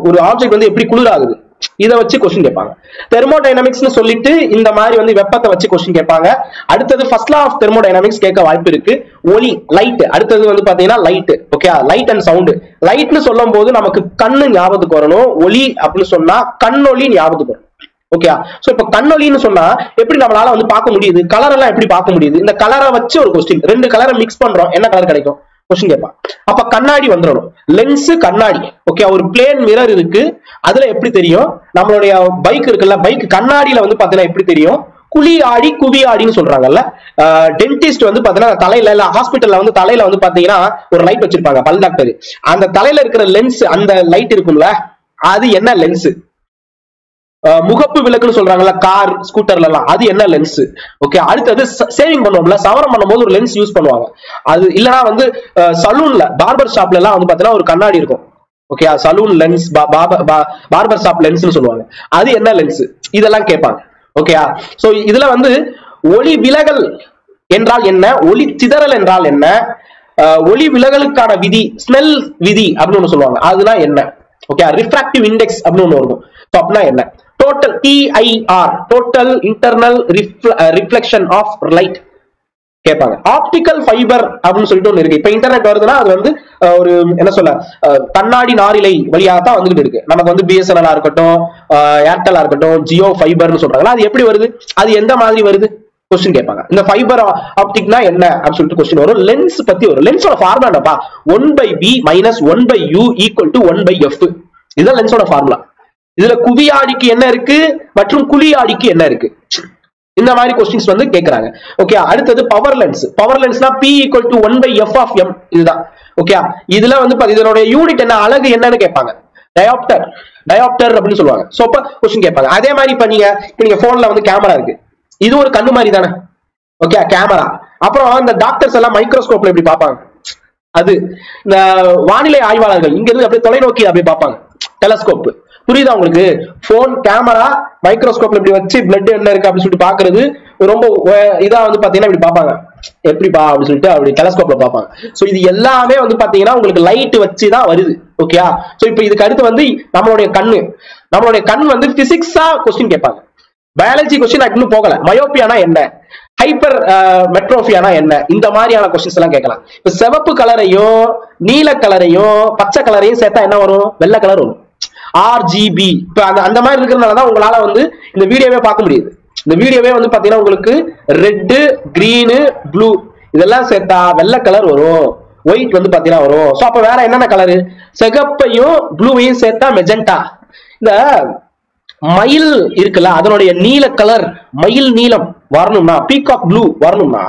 ஒரு ஆப்ஜெக்ட் வந்து எப்படி குளிர் ஆகுது, இதை வச்சு क्वेश्चन கேட்பாங்க. தெர்மோடைனமிக்ஸ்னு சொல்லிட்டு இந்த மாதிரி வந்து வெப்பத்தை வச்சு क्वेश्चन கேட்பாங்க. அடுத்தது ஃபர்ஸ்ட் லா ஆஃப் தெர்மோடைனமிக்ஸ் கேட்க வாய்ப்பு இருக்கு. ஒலி, லைட், அடுத்தது வந்து பாத்தீங்கன்னா light, okay. Light and sound. லைட்னு சொல்லும் போது நமக்கு கண்ணு ஞாபகத்துக்கு வரணும், ஒலி அப்படின்னு சொன்னா கண்ணொலி ஞாபகத்துக்கு வரும், ஓகே. சோ இப்ப கண்ணொலின்னு சொன்னா எப்படி நம்மளால வந்து பார்க்க முடியுது, கலர் எல்லாம் எப்படி பார்க்க முடியுது, இந்த கலரை வச்சு ஒரு क्वेश्चन, 2 கலரை மிக்ஸ் பண்றோம், என்ன கலர் கிடைக்கும் क्वेश्चन கேட்பான். அப்ப கண்ணாடி வந்துடும், லென்ஸ் கண்ணாடி, ஓகே. ஒரு பிளேன் மிரர் இருக்கு, அதுல எப்படி தெரியும், நம்மளுடைய பைக் இருக்குல்ல, பைக் கண்ணாடியில வந்து பாத்தீங்கன்னா எப்படி தெரியும், குழி ஆடி குவி ஆடின்னு சொல்றாங்கல்ல. டென்டிஸ்ட் வந்து பாத்தீங்கன்னா தலையில இல்ல ஹாஸ்பிட்டல்ல வந்து தலையில வந்து பாத்தீங்கன்னா ஒரு லைட் வச்சிருப்பாங்க, பல் டாக்டர். அந்த தலையில இருக்கிற லென்ஸ், அந்த லைட் இருக்கும்ல, அது என்ன லென்ஸ், முகப்பு விளக்குன்னு சொல்றாங்கல்ல கார் ஸ்கூட்டர்ல எல்லாம், அது என்ன லென்ஸ். ஓகே, அடுத்தது சேவிங் பண்ணுவோம்ல, சவரம் பண்ணும்போது ஒரு லென்ஸ் யூஸ் பண்ணுவாங்க. அது இல்லனா வந்து சலூன்ல பார்பர் ஷாப்ல எல்லாம் வந்து பாத்தீங்கன்னா ஒரு கண்ணாடி இருக்கும். Okay, saloon lens, barber shop லென்ஸ்னு சொல்லுவாங்க, அது என்ன லென்ஸ், இதெல்லாம் கேட்பாங்க. ஓகேயா, சோ இதுல வந்து ஒளி விலகல் என்றால் என்ன, ஒளி சிதறல் என்றால் என்ன, ஒளி விலகலுக்கான விதி ஸ்னெல் விதி அப்படின்னு ஒண்ணு சொல்லுவாங்க, அதுதான் என்ன. ஓகே, ரிஃப்ராக்டிவ் இண்டெக்ஸ் அப்படின்னு ஒண்ணு இருக்கும். அப்படின்னா என்ன, total TIR total internal reflection of light கேட்பாங்க. ஆப்டிக்கல் ஃபைபர் அப்படின்னு சொல்லிட்டு ஒண்ணு இருக்கு. இப்ப இன்டர்நெட் வருதுன்னா அது வந்து ஒரு என்ன சொல்ல கண்ணாடி நாரிலை வழியாக தான் வந்துகிட்டு இருக்கு. நமக்கு வந்து BSNL இருக்கட்டும், ஏர்டெல்லா இருக்கட்டும், ஜியோ ஃபைபர்னு சொல்றாங்களா, அது எப்படி வருது, அது எந்த மாதிரி வருது கொஸ்டின் கேட்பாங்க. இந்த ஃபைபர் ஆப்டிக்னா என்ன அப்படின்னு சொல்லிட்டு கொஸ்டின் வரும். லென்ஸ் பத்தி வரும். லென்ஸோட ஃபார்முலா என்னப்பா, 1/b - 1/u = 1/f. இதுதான் லென்ஸோட ஃபார்முலா. இதுல குவியாடிக்கு என்ன இருக்கு மற்றும் குழியாடிக்கு என்ன இருக்கு, இந்த மாதிரி கொஸ்டின்ஸ் வந்து கேக்குறாங்க. ஓகே, அடுத்தது பவர் லென்ஸ். பவர் லென்ஸ்னா P = 1/f of m. இதுதான். ஓகே, இதுல வந்து இதனுடைய யூனிட் என்ன, அலகு என்னன்னு கேட்பாங்க. டயோப்டர், டயோப்டர் அப்படின்னு சொல்லுவாங்க. சோ அப்ப கொஸ்டின் கேட்பாங்க. அதே மாதிரி இப்ப நீங்க போன்ல வந்து கேமரா இருக்கு, இது ஒரு கண்ணு மாதிரி தானே. Okay, camera. அப்புறம் இந்த டாக்டர்ஸ் எல்லாம் மைக்ரோஸ்கோப்ல எப்படி பார்ப்பாங்க, அது இந்த வானிலை ஆய்வாளர்கள் இங்க இருந்து அப்படியே தொலைநோக்கி அப்படி பார்ப்பாங்க, டெலஸ்கோப். புரியுதா உங்களுக்கு? போன், கேமரா, மைக்ரோஸ்கோப்ல இப்படி வச்சு பிளட் என்ன இருக்கு அப்படின்னு சொல்லிட்டு பாக்குறது ரொம்ப இதா வந்து பாத்தீங்கன்னா இப்படி பார்ப்பாங்க, எப்படிப்பா அப்படின்னு சொல்லிட்டு அப்படி டெலஸ்கோப்ல பார்ப்பாங்க. சோ இது எல்லாமே வந்து பாத்தீங்கன்னா உங்களுக்கு லைட் வச்சுதான் வருது. ஓகே, சோ இப்ப இதுக்கு அடுத்து வந்து நம்மளுடைய கண் வந்து பிசிக்ஸா கொஸ்டின் கேட்பாங்க. பயாலஜி கொஸ்டின் இன்னும் போகல. மயோப்பியானா என்ன, ஹைப்பர் மெட்ரோபியானா என்ன, இந்த மாதிரியான கொஸ்டின்ஸ் எல்லாம் கேட்கலாம். இப்ப சிவப்பு கலரையும் நீல கலரையும் பச்சை கலரையும் சேர்த்தா என்ன வரும், வெள்ளை கலர் வரும். RGB. இப்ப அந்த மாதிரி இருக்கிறதுனாலதான் உங்களால வந்து இந்த வீடியோவே பார்க்க முடியுது. இந்த வீடியோவே வந்து பாத்தீங்கன்னா உங்களுக்கு ரெட், கிரீன், ப்ளூ இதெல்லாம் சேர்த்தா வெள்ளை கலர் வரும், ஒயிட் வந்து பாத்தீங்கன்னா வரும். சோ அப்ப வேற என்னென்ன கலரு, சிகப்பையும் ப்ளூவையும் சேர்த்தா மெஜெண்டா. இந்த மயில் இருக்குல்ல, அதனுடைய நீல கலர், மயில் நீலம் வரணும்னா, பீகாக் ப்ளூ வரணும்னா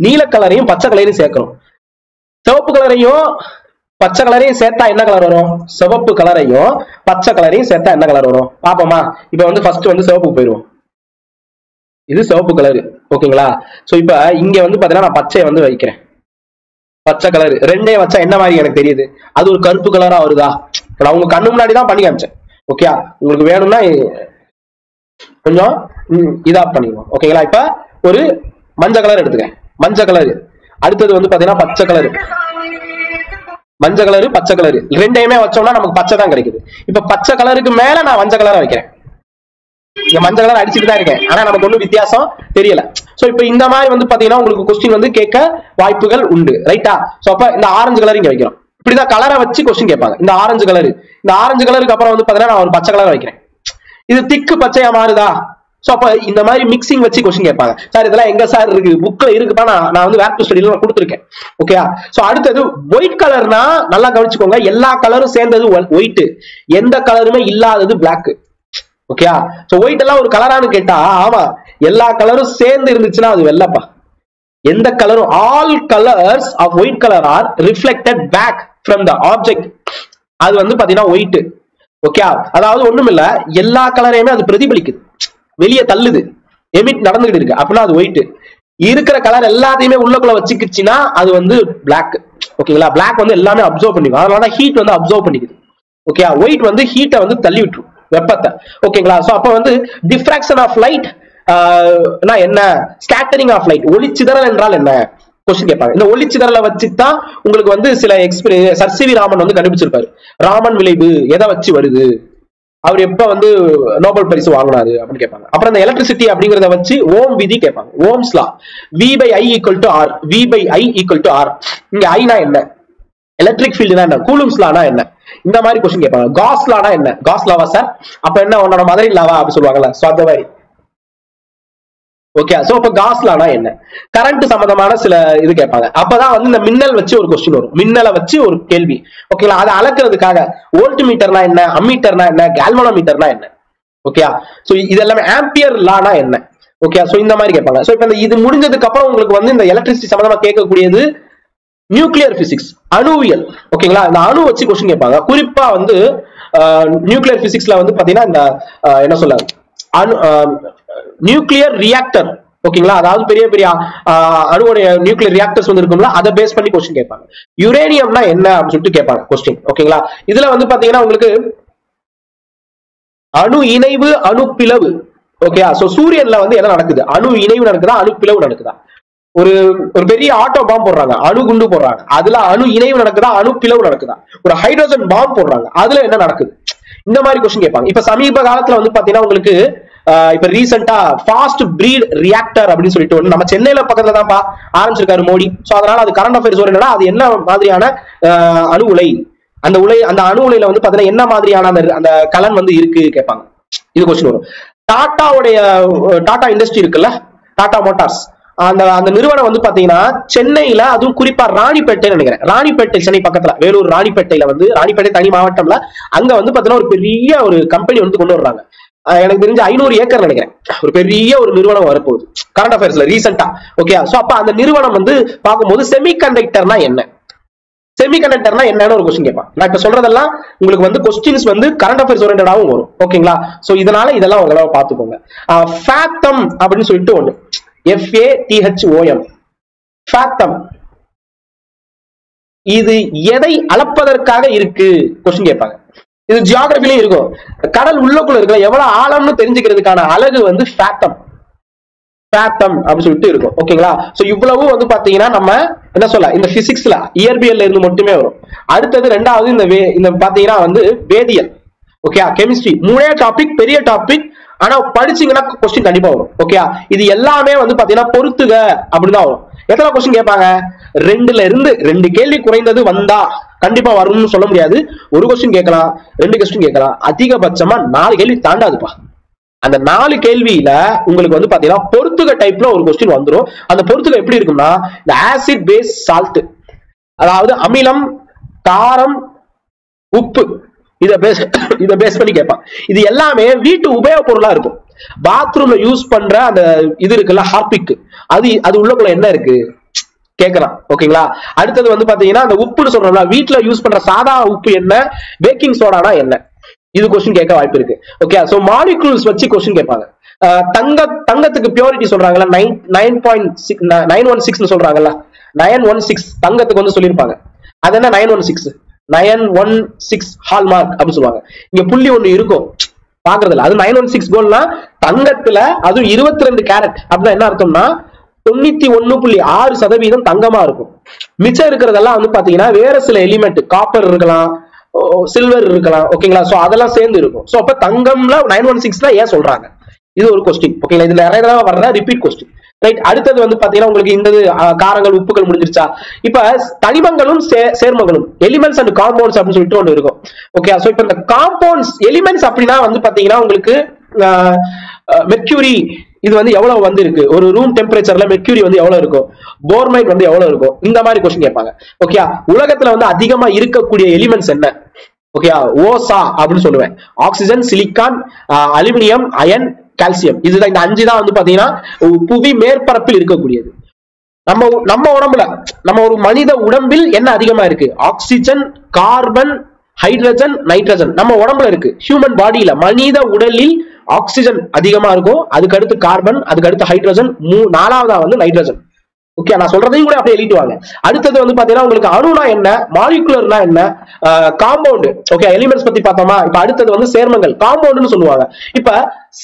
நீல கலரையும் பச்சை கலரையும் சேர்க்கணும். சிவப்பு கலரையும் பச்சை கலரையும் சேர்த்தா என்ன கலர் வரும், சிவப்பு கலரையும் பச்சை கலரையும் சேர்த்தா என்ன கலர் வரும் பாப்போமா. இப்ப வந்து ஃபர்ஸ்ட் வந்து சிவப்பு போயிருவோம், இது சிவப்பு கலரு. ஓகேங்களா, சோ இப்ப இங்க வந்து பாத்தீங்கன்னா நான் பச்சையை வந்து வைக்கிறேன், பச்சை கலர் ரெண்டே வச்சா என்ன மாதிரி எனக்கு தெரியுது, அது ஒரு கருப்பு கலரா வருதா. நான் உங்க கண்ணு முன்னாடிதான் பண்ணி காமிச்சேன். ஓகே, உங்களுக்கு வேணும்னா கொஞ்சம் இதா பண்ணிடுவோம். ஓகேங்களா, இப்ப ஒரு மஞ்சள் கலர் எடுத்துக்க, மஞ்சள் கலர். அடுத்தது வந்து பாத்தீங்கன்னா பச்சை கலர், மஞ்சள் கலரு பச்சை கலரு ரெண்டையுமே வச்சோம்னா நமக்கு பச்சை தான் கிடைக்குது. இப்ப பச்சை கலருக்கு மேல நான் மஞ்சள் கலரை வைக்கிறேன், இங்க மஞ்சள் கலர் அடிச்சுட்டு தான் இருக்கேன், ஆனா நமக்கு ஒன்றும் வித்தியாசம் தெரியல. சோ இப்ப இந்த மாதிரி வந்து பாத்தீங்கன்னா உங்களுக்கு கொஸ்டின் வந்து கேட்க வாய்ப்புகள் உண்டு, ரைட்டா. சோ அப்ப இந்த ஆரஞ்சு கலர் இங்க வைக்கிறோம், இப்படிதான் கலரை வச்சு கொஸ்டின் கேட்பாங்க. இந்த ஆரஞ்சு கலருக்கு அப்புறம் வந்து பாத்தீங்கன்னா நான் ஒரு பச்சை கலர் வைக்கிறேன், இது திக்கு பச்சையா மாறுதா. சோ அப்ப இந்த மாதிரி மிக்சிங் வச்சு கொஸ்டின் கேட்பாங்க. சார் இதெல்லாம் எங்க சார் இருக்கு, புக்ல இருக்குப்பா, நான் வந்து வேர் டு ஸ்டடில கொடுத்துருக்கேன். ஓகே, சோ அடுத்தது ஒயிட் கலர்னா நல்லா கவனிச்சுக்கோங்க, எல்லா கலரும் சேர்ந்தது ஒயிட், எந்த கலருமே இல்லாதது பிளாக். ஓகே, சோ ஒயிட் எல்லாம் ஒரு கலரானு கேட்டா ஆமா, எல்லா கலரும் சேர்ந்து இருந்துச்சுன்னா அது வெள்ளப்பா. எந்த கலரும், all colours of white colour are reflected back from the object, அது வந்து பாத்தீங்கன்னா ஒயிட். ஓகே, அதாவது ஒண்ணும் இல்ல, எல்லா கலரையுமே அது பிரதிபலிக்குது, வெளியே தள்ளுது, எமிட் நடந்துகிட்டு இருக்கு அப்படின்னா அது ஒயிட். இருக்கிற கலர் எல்லாத்தையுமே உள்ளக்குள்ள வச்சுக்கிச்சுன்னா அது வந்து பிளாக். ஓகேங்களா, பிளாக் வந்து எல்லாமே அப்சர்வ் பண்ணிக்கும், அதனால ஹீட் வந்து அப்சர்வ் பண்ணிக்குது. ஓகே, ஒயிட் வந்து ஹீட்டை வந்து தள்ளி விட்டுரும், வெப்பத்தை. ஓகேங்களா, சோ அப்ப வந்து டிஃப்ராக்ஷன் ஆஃப் லைட் என்ன, ஸ்கேட்டரிங் ஆஃப் லைட், ஒளிச்சிதறல் என்றால் என்ன கொஸ்டின் கேட்பாங்க. இந்த ஒளிச்சிதறலை வச்சுதான் உங்களுக்கு வந்து சில சர் சி வி ராமன் வந்து கண்டுபிடிச்சிருப்பாரு, ராமன் விளைவு எதை வச்சு வருது, அவர் எப்ப வந்து நோபல் பரிசு வாங்கினாரு அப்படின்னு கேட்பாங்க. அப்புறம் இந்த எலக்ட்ரிசிட்டி அப்படிங்கறத வச்சு ஓம் விதி கேட்பாங்க, Ohm's law, V/I = R, V/I = R. இங்க ஐனா என்ன, எலக்ட்ரிக் ஃபீல்டுனா என்ன, கூலும்ஸ் லானா என்ன, இந்த மாதிரி கொஸ்டின் கேட்பாங்க. காஸ் லானா என்ன, காஸ் லாவா சார், அப்ப என்ன உன்னோட மதுரை லாவா அப்படி சொல்லுவாங்கல்ல, சோ அந்த மாதிரி. ஓகே, சோ இப்ப காஸ் லானா என்ன, கரண்ட் சம்பந்தமான சில இது கேட்பாங்க. அப்பதான் வந்து இந்த மின்னல் வச்சு ஒரு கொஸ்டின் வரும், மின்னலை வச்சு ஒரு கேள்வி. ஓகேங்களா, அதை அளக்குறதுக்காக வோல்ட் மீட்டர்னா என்ன, அம்மீட்டர்னா என்ன, கால்வனோமீட்டர்னா என்ன. ஓகே, சோ இது எல்லாமே ஆம்பியர் லானா என்ன. ஓகே, சோ இந்த மாதிரி கேட்பாங்க. சோ இப்ப இது முடிஞ்சதுக்கு அப்புறம் உங்களுக்கு வந்து இந்த எலக்ட்ரிசிட்டி சம்பந்தமா கேட்கக்கூடியது நியூக்ளியர் பிசிக்ஸ், அணுவியல். ஓகேங்களா, இந்த அணு வச்சு கொஸ்டின் கேட்பாங்க. குறிப்பா வந்து நியூக்ளியர் பிசிக்ஸ்ல வந்து பாத்தீங்கன்னா இந்த என்ன சொல்ல நியூக்ளியர் ரியாக்டர், ஓகேங்களா, அதாவது பெரிய பெரிய அணுவுடைய நியூக்ளியர் ரியாக்டர்ஸ் வந்து இருக்கும்ல, அதை பேஸ் பண்ணி கொஸ்டின் கேட்பாங்க. யுரேனியம்னா என்ன அப்படின்னு சொல்லிட்டு கேட்பாங்க கொஸ்டின், ஓகேங்களா. இதுல வந்து பாத்தீங்கன்னா உங்களுக்கு அணு இணைவு அணு பிளவு, ஓகே. சோ சூரியன்ல வந்து என்ன நடக்குது, அணு இணைவு நடக்குதா அணு பிளவு நடக்குதா? ஒரு பெரிய ஆட்டோ பாம்பு போடுறாங்க, அணு குண்டு போடுறாங்க, அதுல அணு இணைவு நடக்குதா அணு பிளவு நடக்குதா? ஒரு ஹைட்ரோஜன் பாம்பு போடுறாங்க, அதுல என்ன நடக்குது? இந்த மாதிரி கொஸ்டின் கேட்பாங்க. இப்ப சமீப காலத்துல வந்து பாத்தீங்கன்னா உங்களுக்கு இப்ப ரீசெண்டா ஃபாஸ்ட் பிரீட் ரியாக்டர் அப்படின்னு சொல்லிட்டு ஒண்ணு நம்ம சென்னையில பக்கத்துல தான் ஆரம்பிச்சிருக்காரு மோடி. சோ அதனால அது கரண்ட் அஃபேர்ஸ் என்னன்னா அது என்ன மாதிரியான அணு உலை, அந்த அணு உலையில வந்து பாத்தீங்கன்னா என்ன மாதிரியான அந்த கலன் வந்து இருக்கு கேட்பாங்க. இது கொஸ்டின் வரும். டாடா இண்டஸ்ட்ரி இருக்குல்ல, டாடா மோட்டார்ஸ், அந்த நிறுவனம் வந்து பாத்தீங்கன்னா சென்னையில, அதுவும் குறிப்பா ராணிப்பேட்டை நினைக்கிறேன், ராணிப்பேட்டை சென்னை பக்கத்துல வேலூர் ராணிப்பேட்டையில வந்து, ராணிப்பேட்டை தனி மாவட்டம்ல, அங்க வந்து பாத்தீங்கன்னா ஒரு பெரிய ஒரு கம்பெனி வந்து கொண்டு வர்றாங்க. எனக்கு தெரிஞ்ச 500 ஏக்கர் நினைக்கிறேன், ஒரு பெரிய ஒரு நிறுவனம் வரப்போகுது கரண்ட் அஃபேர்ஸ்ல ரீசெண்டா, ஓகே. சோ அப்ப அந்த நிறுவனம் வந்து பார்க்கும்போது செமிகண்டக்டர்னா என்ன, செமிகண்டக்டர்னா என்னன்னு ஒரு கொஸ்டின் கேட்பான். நான் இப்ப சொல்றதெல்லாம் உங்களுக்கு வந்து கொஸ்டின்ஸ் வந்து கரண்ட் அஃபேர்ஸ் ஓரியன்டாவும் வரும், ஓகேங்களா. சோ இதனால இதெல்லாம் உங்களால பாத்துக்கோங்க. ஃபேத்தம் அப்படின்னு சொல்லிட்டு ஒண்ணு, FATHOM, ஃபேத்தம், இது எதை அளப்பதற்காக இருக்கு கொஸ்டின் கேட்பாங்க. இது ஜியோகிராஃபிலையும் இருக்கும். கடல் உள்ளுக்குள்ள இருக்கிற எவ்வளவு ஆழம்னு தெரிஞ்சுக்கிறதுக்கான அழகு வந்து ஃபேத்தம், ஃபேத்தம் அப்படின்னு சொல்லிட்டு இருக்கும், ஓகேங்களா. சோ இவ்வளவு வந்து பாத்தீங்கன்னா நம்ம என்ன சொல்ல, இந்த பிசிக்ஸ்ல இயற்பியல்ல இருந்து மட்டுமே வரும். அடுத்தது ரெண்டாவது இந்த பாத்தீங்கன்னா வந்து வேதியியல், ஓகே, கெமிஸ்ட்ரி. 3 டாபிக், பெரிய டாபிக், ஆனா படிச்சீங்கன்னா கொஸ்டின் கண்டிப்பா வரும், ஓகே. இது எல்லாமே வந்து பாத்தீங்கன்னா பொறுத்துக அப்படின்னு தான் வரும். எத்தனை கொஸ்டின் கேட்பாங்க, 2 கேள்வி குறைந்தது வந்தா கண்டிப்பா வரும்னு சொல்ல முடியாது. ஒரு கொஸ்டின் கேட்கலாம், 2 கொஸ்டின் கேட்கலாம், அதிகபட்சமா 4 கேள்வி தாண்டாதுப்பா. அந்த 4 கேள்வியில உங்களுக்கு வந்து பாத்தீங்கன்னா பொறுத்துக டைப்ல ஒரு கொஸ்டின் வந்துடும். அந்த பொறுத்துக எப்படி இருக்கும்னா, இந்த ஆசிட் பேஸ் சால்ட், அதாவது அமிலம், காரம், உப்பு, இத பேஸ் பண்ணி கேட்பான். இது எல்லாமே வீட்டு உபயோக பொருளா இருக்கும். பாத்ரூம்ல யூஸ் பண்ற அந்த இது இருக்குல்ல ஹார்பிக், அது உள்ளக்குள்ள என்ன இருக்கு கேட்கலாம், ஓகேங்களா. அடுத்தது வந்து பாத்தீங்கன்னா அந்த உப்புன்னு சொல்றோம்ல, வீட்டுல யூஸ் பண்ற சாதா உப்பு என்ன, பேக்கிங் சோடானா என்ன, இது கொஸ்டின் கேட்க வாய்ப்பு இருக்கு, ஓகே. சோ மாலிகுல்ஸ் வச்சு கொஸ்டின் கேட்பாங்க. தங்கத்துக்கு பியூரிட்டி சொல்றாங்கல்ல, 916 சொல்றாங்கல்ல, 916 தங்கத்துக்கு வந்து சொல்லியிருப்பாங்க. அது என்ன 916 ஹால்மார்க் அப்படின்னு சொல்லுவாங்க. இங்க புள்ளி ஒண்ணு இருக்கும் பாக்குறதுல, அது 916 கோல்னா தங்கத்துல, அதுவும் 22 கேரட் அப்படின்னா என்ன அர்த்தம்னா 91.6% தங்கமா இருக்கும். மிச்சம் இருக்கிறதெல்லாம் வந்து பாத்தீங்கன்னா வேற சில எலிமெண்ட், காப்பர் இருக்கலாம், சில்வர் இருக்கலாம், ஓகேங்களா. சோ அதெல்லாம் சேர்ந்து இருக்கும். சோ அப்ப தங்கம்ல 916 ஏன் சொல்றாங்க, இது ஒரு கொஸ்டின், ஓகேங்களா. இது நிறைய தடவை வர்ற ரிப்பீட் கொஸ்டின், ரைட். அடுத்தது வந்து பாத்தீங்கன்னா உங்களுக்கு இந்த காரங்கள் உப்புகள் முடிஞ்சிருச்சா. இப்ப தனிமங்களும் சேர்மங்களும், எலிமெண்ட்ஸ் அண்ட் காம்பவுண்ட்ஸ் அப்படின்னு சொல்லிட்டு ஒண்ணு இருக்கும், ஓகே. சோ இப்ப இந்த காம்பவுண்ட்ஸ் எலிமெண்ட்ஸ் அப்படின்னா வந்து பாத்தீங்கன்னா உங்களுக்கு மெர்க்யூரி இது வந்து எவ்வளவு வந்து இருக்கு, ஒரு ரூம் டெம்பரேச்சர்ல மெர்க்யூரி வந்து எவ்வளவு இருக்கும், போர்மைட் வந்து எவ்வளவு இருக்கும், இந்த மாதிரி கொஸ்டின் கேட்பாங்க, ஓகே. உலகத்துல வந்து அதிகமா இருக்கக்கூடிய எலிமெண்ட்ஸ் என்ன, ஓகே, ஓசா அப்படின்னு சொல்லுவேன். Oxygen, silicon, aluminium, iron, calcium, இதுதான் இந்த 5 தான் வந்து பாத்தீங்கன்னா புவி மேற்பரப்பில் இருக்கக்கூடியது. நம்ம உடம்புல, நம்ம ஒரு மனித உடம்பில் என்ன அதிகமா இருக்கு, ஆக்சிஜன், கார்பன், ஹைட்ரஜன், நைட்ரஜன் நம்ம உடம்புல இருக்கு. ஹியூமன் பாடியில, மனித உடலில் ஆக்சிஜன் அதிகமா இருக்கும், அதுக்கு அடுத்து கார்பன், அதுக்கு அடுத்து ஹைட்ரஜன், 4வதா வந்து நைட்ரஜன், ஓகே. நான் சொல்றதையும் கூட அப்படியே எழுதிட்டு. அடுத்தது வந்து பாத்தீங்கன்னா உங்களுக்கு அணுனா என்ன, மாலிகுலர்னா என்ன, காம்பவுண்ட், ஓகே. எலிமெண்ட்ஸ் பத்தி பார்த்தோமா. இப்ப அடுத்தது வந்து சேர்மங்கள், காம்பவுண்ட்னு சொல்லுவாங்க. இப்ப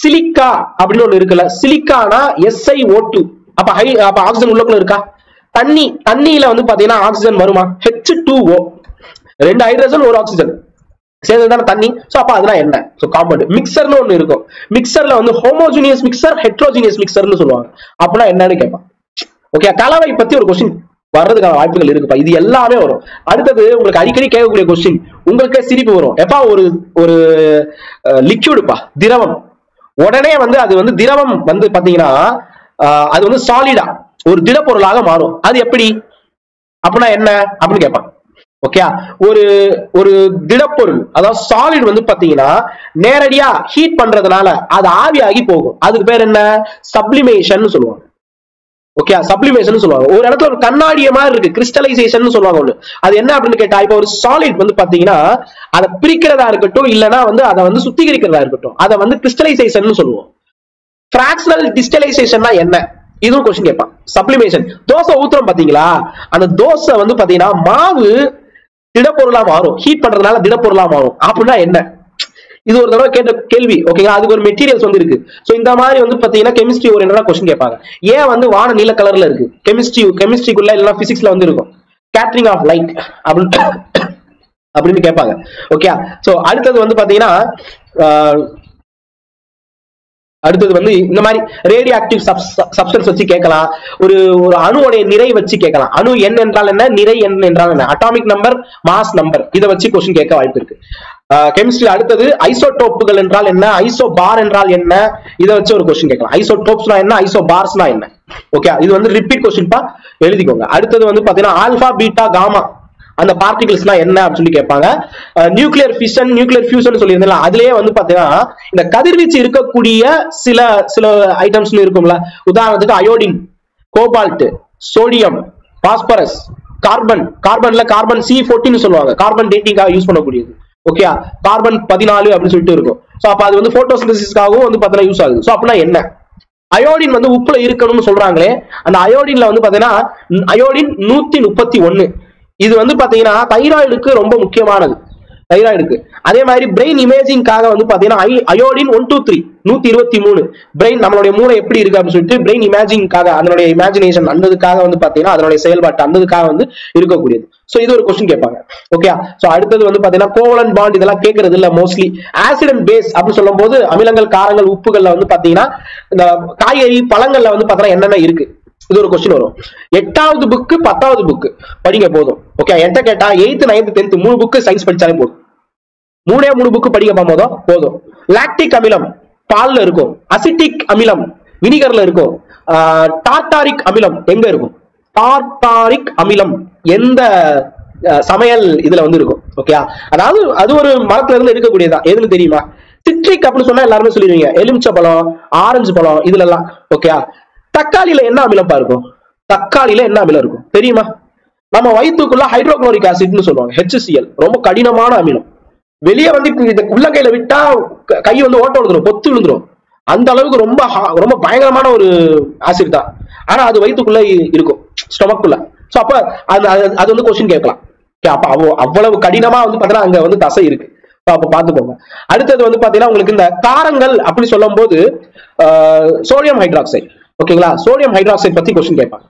சிலிக்கா அப்படின்னு ஒண்ணு இருக்குல்ல, சிலிக்கானா SiO2, அப்ப ஆக்சிஜன் உள்ளக்குள்ள இருக்கா, தண்ணியில வந்து பாத்தீங்கன்னா ஆக்சிஜன் வருமா, H2O, 2 ஹைட்ரஜன் 1 ஆக்சிஜன் சேர்ந்ததுதான தண்ணி. சோ அப்ப அதெல்லாம் என்ன, சோ காம்பவுண்ட். மிக்சர்னு ஒண்ணு இருக்கும், மிக்சர்ல வந்து ஹோமோஜினியஸ் மிக்சர், ஹெட்ரோஜினியஸ் மிக்சர்னு சொல்லுவாங்க. அப்படின்னா என்னன்னு கேட்பான், ஓகே. கலவை பத்தி ஒரு கொஸ்டின் வர்றதுக்கான வாய்ப்புகள் இருக்குப்பா. இது எல்லாமே வரும். அடுத்தது உங்களுக்கு அடிக்கடி கேட்கக்கூடிய கொஸ்டின், உங்களுக்கே சிரிப்பு வரும், எப்பா ஒரு லிக்யூடுப்பா, திரவம், உடனே வந்து அது வந்து திரவம் வந்து பாத்தீங்கன்னா அது வந்து சாலிடா ஒரு திடப்பொருளாக மாறும், அது எப்படி அப்படின்னா என்ன அப்படின்னு கேட்பான், ஓகே. ஒரு திடப்பொருள், அதாவது சாலிட் வந்து பாத்தீங்கன்னா நேரடியா ஹீட் பண்றதுனால அது ஆவியாகி போகும், அதுக்கு பேர் என்ன, சப்ளிமேஷன் சொல்லுவாங்க. ஓகே, சப்ளிமேஷன் சொல்லுவாங்க. ஒரு இடத்துல ஒரு கண்ணாடிய மாதிரி இருக்கு, கிறிஸ்டலைசேஷன் சொல்லுவாங்க ஒண்ணு. அது என்ன அப்படின்னு கேட்டா, இப்ப ஒரு சாலிட் வந்து பாத்தீங்கன்னா அதை பிரிக்கிறதா இருக்கட்டும், இல்லைன்னா வந்து அதை வந்து சுத்திகரிக்கிறதா இருக்கட்டும், அதை வந்து கிறிஸ்டலைசேஷன் சொல்லுவோம். பிராக்ஷனல் டிஸ்டலைசேஷன்னா என்ன, இதுவும் கொஸ்டின் கேட்பான். சப்ளிமேஷன், தோசை ஊத்துறோம் பாத்தீங்களா, அந்த தோசை வந்து பாத்தீங்கன்னா மாவு திடப்பொருளா மாறும், ஹீட் பண்றதுனால திடப்பொருளா மாறும் அப்படின்னா என்ன, இது ஒரு தடவை கேட்ட கேள்வி. ஓகேங்களா, அதுக்கு ஒரு மெட்டீரியல்ஸ் வந்து இருக்கு. சோ இந்த மாதிரி வந்து பாத்தீங்கன்னா கெமிஸ்ட்ரி ஓரியன்டா கொஸ்டின் கேட்பாங்க. ஏன் வந்து வான நீல கலர்ல இருக்கு, கெமிஸ்ட்ரிக்குள்ள இல்லைன்னா பிசிக்ஸ்ல வந்து இருக்கும், கேட்டரிங் ஆஃப் லைட் அப்படின்னு கேட்பாங்க. ஓகே, சோ அடுத்தது வந்து பாத்தீங்கன்னா அடுத்தது வந்து இந்த மாதிரி ரேடியோ ஆக்டிவ் சப்ஸ்டன்ஸ் வச்சு கேட்கலாம். ஒரு ஒரு அணுவுடைய நிறை வச்சு கேட்கலாம். அணு எண் என்றால் என்ன, நிறை எண் என்றால் என்ன, அட்டாமிக் நம்பர், மாஸ் நம்பர், இதை வச்சு கொஸ்டின் கேட்க வாய்ப்பு இருக்கு. கெமிஸ்ட்ரி அடுத்தது ஐசோடோப்புகள் என்றால் என்ன, ஐசோபார் என்றால் என்ன, இதை வச்சு ஒரு கொஸ்டின் கேட்கலாம். ஐசோடோப்ஸ்னா என்ன, ஐசோபார்ஸ்னா என்ன. ஓகே, இது வந்து ரிப்பீட் கொஸ்டின் பா, எழுதிக்கோங்க. அடுத்தது வந்து பாத்தீங்கன்னா ஆல்பா பீட்டா காமா அந்த பார்ட்டிகல்ஸ்னா என்ன அப்படின்னு சொல்லி கேட்பாங்க. நியூக்ளியர் ஃபிஷன், நியூக்ளியர் ஃபியூஷன் சொல்லியிருந்தேன், அதுலயே வந்து பாத்தீங்கன்னா இந்த கதிர்வீச்சு இருக்கக்கூடிய சில சில ஐட்டம்ஸ் இருக்கும்ல. உதாரணத்துக்கு iodine, cobalt, sodium, phosphorus, carbon. கார்பன்ல கார்பன் C14 சொல்லுவாங்க, கார்பன் டேட்டிங்காக யூஸ் பண்ணக்கூடியது. ஓகே, கார்பன் 14 அப்படின்னு சொல்லிட்டு இருக்கும். சோ அப்ப அது வந்து போட்டோசிந்தசிஸ்க்காகவும் வந்து பாத்தீங்கன்னா யூஸ் ஆகுது. சோ அப்படின்னா என்ன, அயோடின் வந்து உப்புல இருக்கணும்னு சொல்றாங்களே, அந்த அயோடின்ல வந்து பாத்தீங்கன்னா அயோடின் 131. இது வந்து பாத்தீங்கன்னா தைராய்டுக்கு ரொம்ப முக்கியமானது, தைராய்டுக்கு. அதே மாதிரி பிரெயின் இமேஜிங்காக வந்து பாத்தீங்கன்னா அயோடின் 123 123. பிரெயின் நம்மளுடைய மூளை எப்படி இருக்கு அப்படின்னு சொல்லிட்டு பிரெயின் இமேஜிங்காக, அதனுடைய இமேஜினேஷன் அந்ததுக்காக வந்து பாத்தீங்கன்னா அதனுடைய செயல்பாட்டு அந்ததுக்காக வந்து இருக்கக்கூடியது. சோ இது ஒரு கொஸ்டின் கேட்பாங்க. ஓகே, சோ அடுத்தது வந்து பாத்தீங்கன்னா கோவலன் பாண்ட், இதெல்லாம் கேட்கறது இல்ல மோஸ்ட்லி. ஆசிட் அண்ட் பேஸ் அப்படின்னு சொல்லும் போது அமிலங்கள், காரங்கள், உப்புகள்ல வந்து பாத்தீங்கன்னா இந்த காய்கறி பழங்கள்ல வந்து பாத்தீங்கன்னா என்னென்ன இருக்கு, இது ஒரு கொஸ்டின் வரும். 8வது புக்கு 10வது புக்கு படிங்க போதும். ஓகே, என்கிட்ட கேட்டா 8th 9th 10th 3 book science படிச்சாலே போதும், 3 புக்கு படிக்க போதும். லாக்டிக் அமிலம் பால்ல இருக்கும், அசிட்டிக் அமிலம் வினிகர்ல இருக்கும், டார்டாரிக் அமிலம் எங்க இருக்கும், டார்டாரிக் அமிலம் எந்த சமையல் இதுல வந்து இருக்கும். ஓகே, அதாவது அது ஒரு மரத்துல இருந்து எடுக்கக்கூடியதான். எதுன்னு தெரியுமா, சிட்ரிக் அப்படின்னு சொன்னா எல்லாருமே சொல்லிடுவீங்க, எலுமிச்சை பழம், ஆரஞ்சு பழம், இதுல எல்லாம். ஓகே, தக்காளியில என்ன அமிலப்பா இருக்கும், தக்காளியில என்ன அமிலம் இருக்கும் தெரியுமா, நம்ம வயிற்றுக்குள்ள ஹைட்ரோகுளோரிக் ஆசிட்னு சொல்லுவாங்க, HCl, ரொம்ப கடினமான அமிலம். வெளியே வந்து உள்ளங்கையில விட்டா கை வந்து ஓட்ட விழுந்துரும், பொத்து விழுந்துரும், அந்த அளவுக்கு ரொம்ப ரொம்ப பயங்கரமான ஒரு ஆசிட் தான். ஆனா அது வயிற்றுக்குள்ள இருக்கும், ஸ்டொமக்குள்ள. சோ அப்ப அது வந்து கொஸ்டின் கேட்கலாம். அப்ப அவ்வளவு கடினமா வந்து பாத்தீங்கன்னா அங்க வந்து தசை இருக்கு. அப்ப பாத்துக்கோங்க. அடுத்தது வந்து பாத்தீங்கன்னா உங்களுக்கு இந்த காரங்கள் அப்படி சொல்லும் போது சோடியம் ஹைட்ராக்சைடு. ஓகேங்களா, சோடியம் ஹைட்ராக்சைடு பத்தி கொஸ்டின் கேட்பாங்க.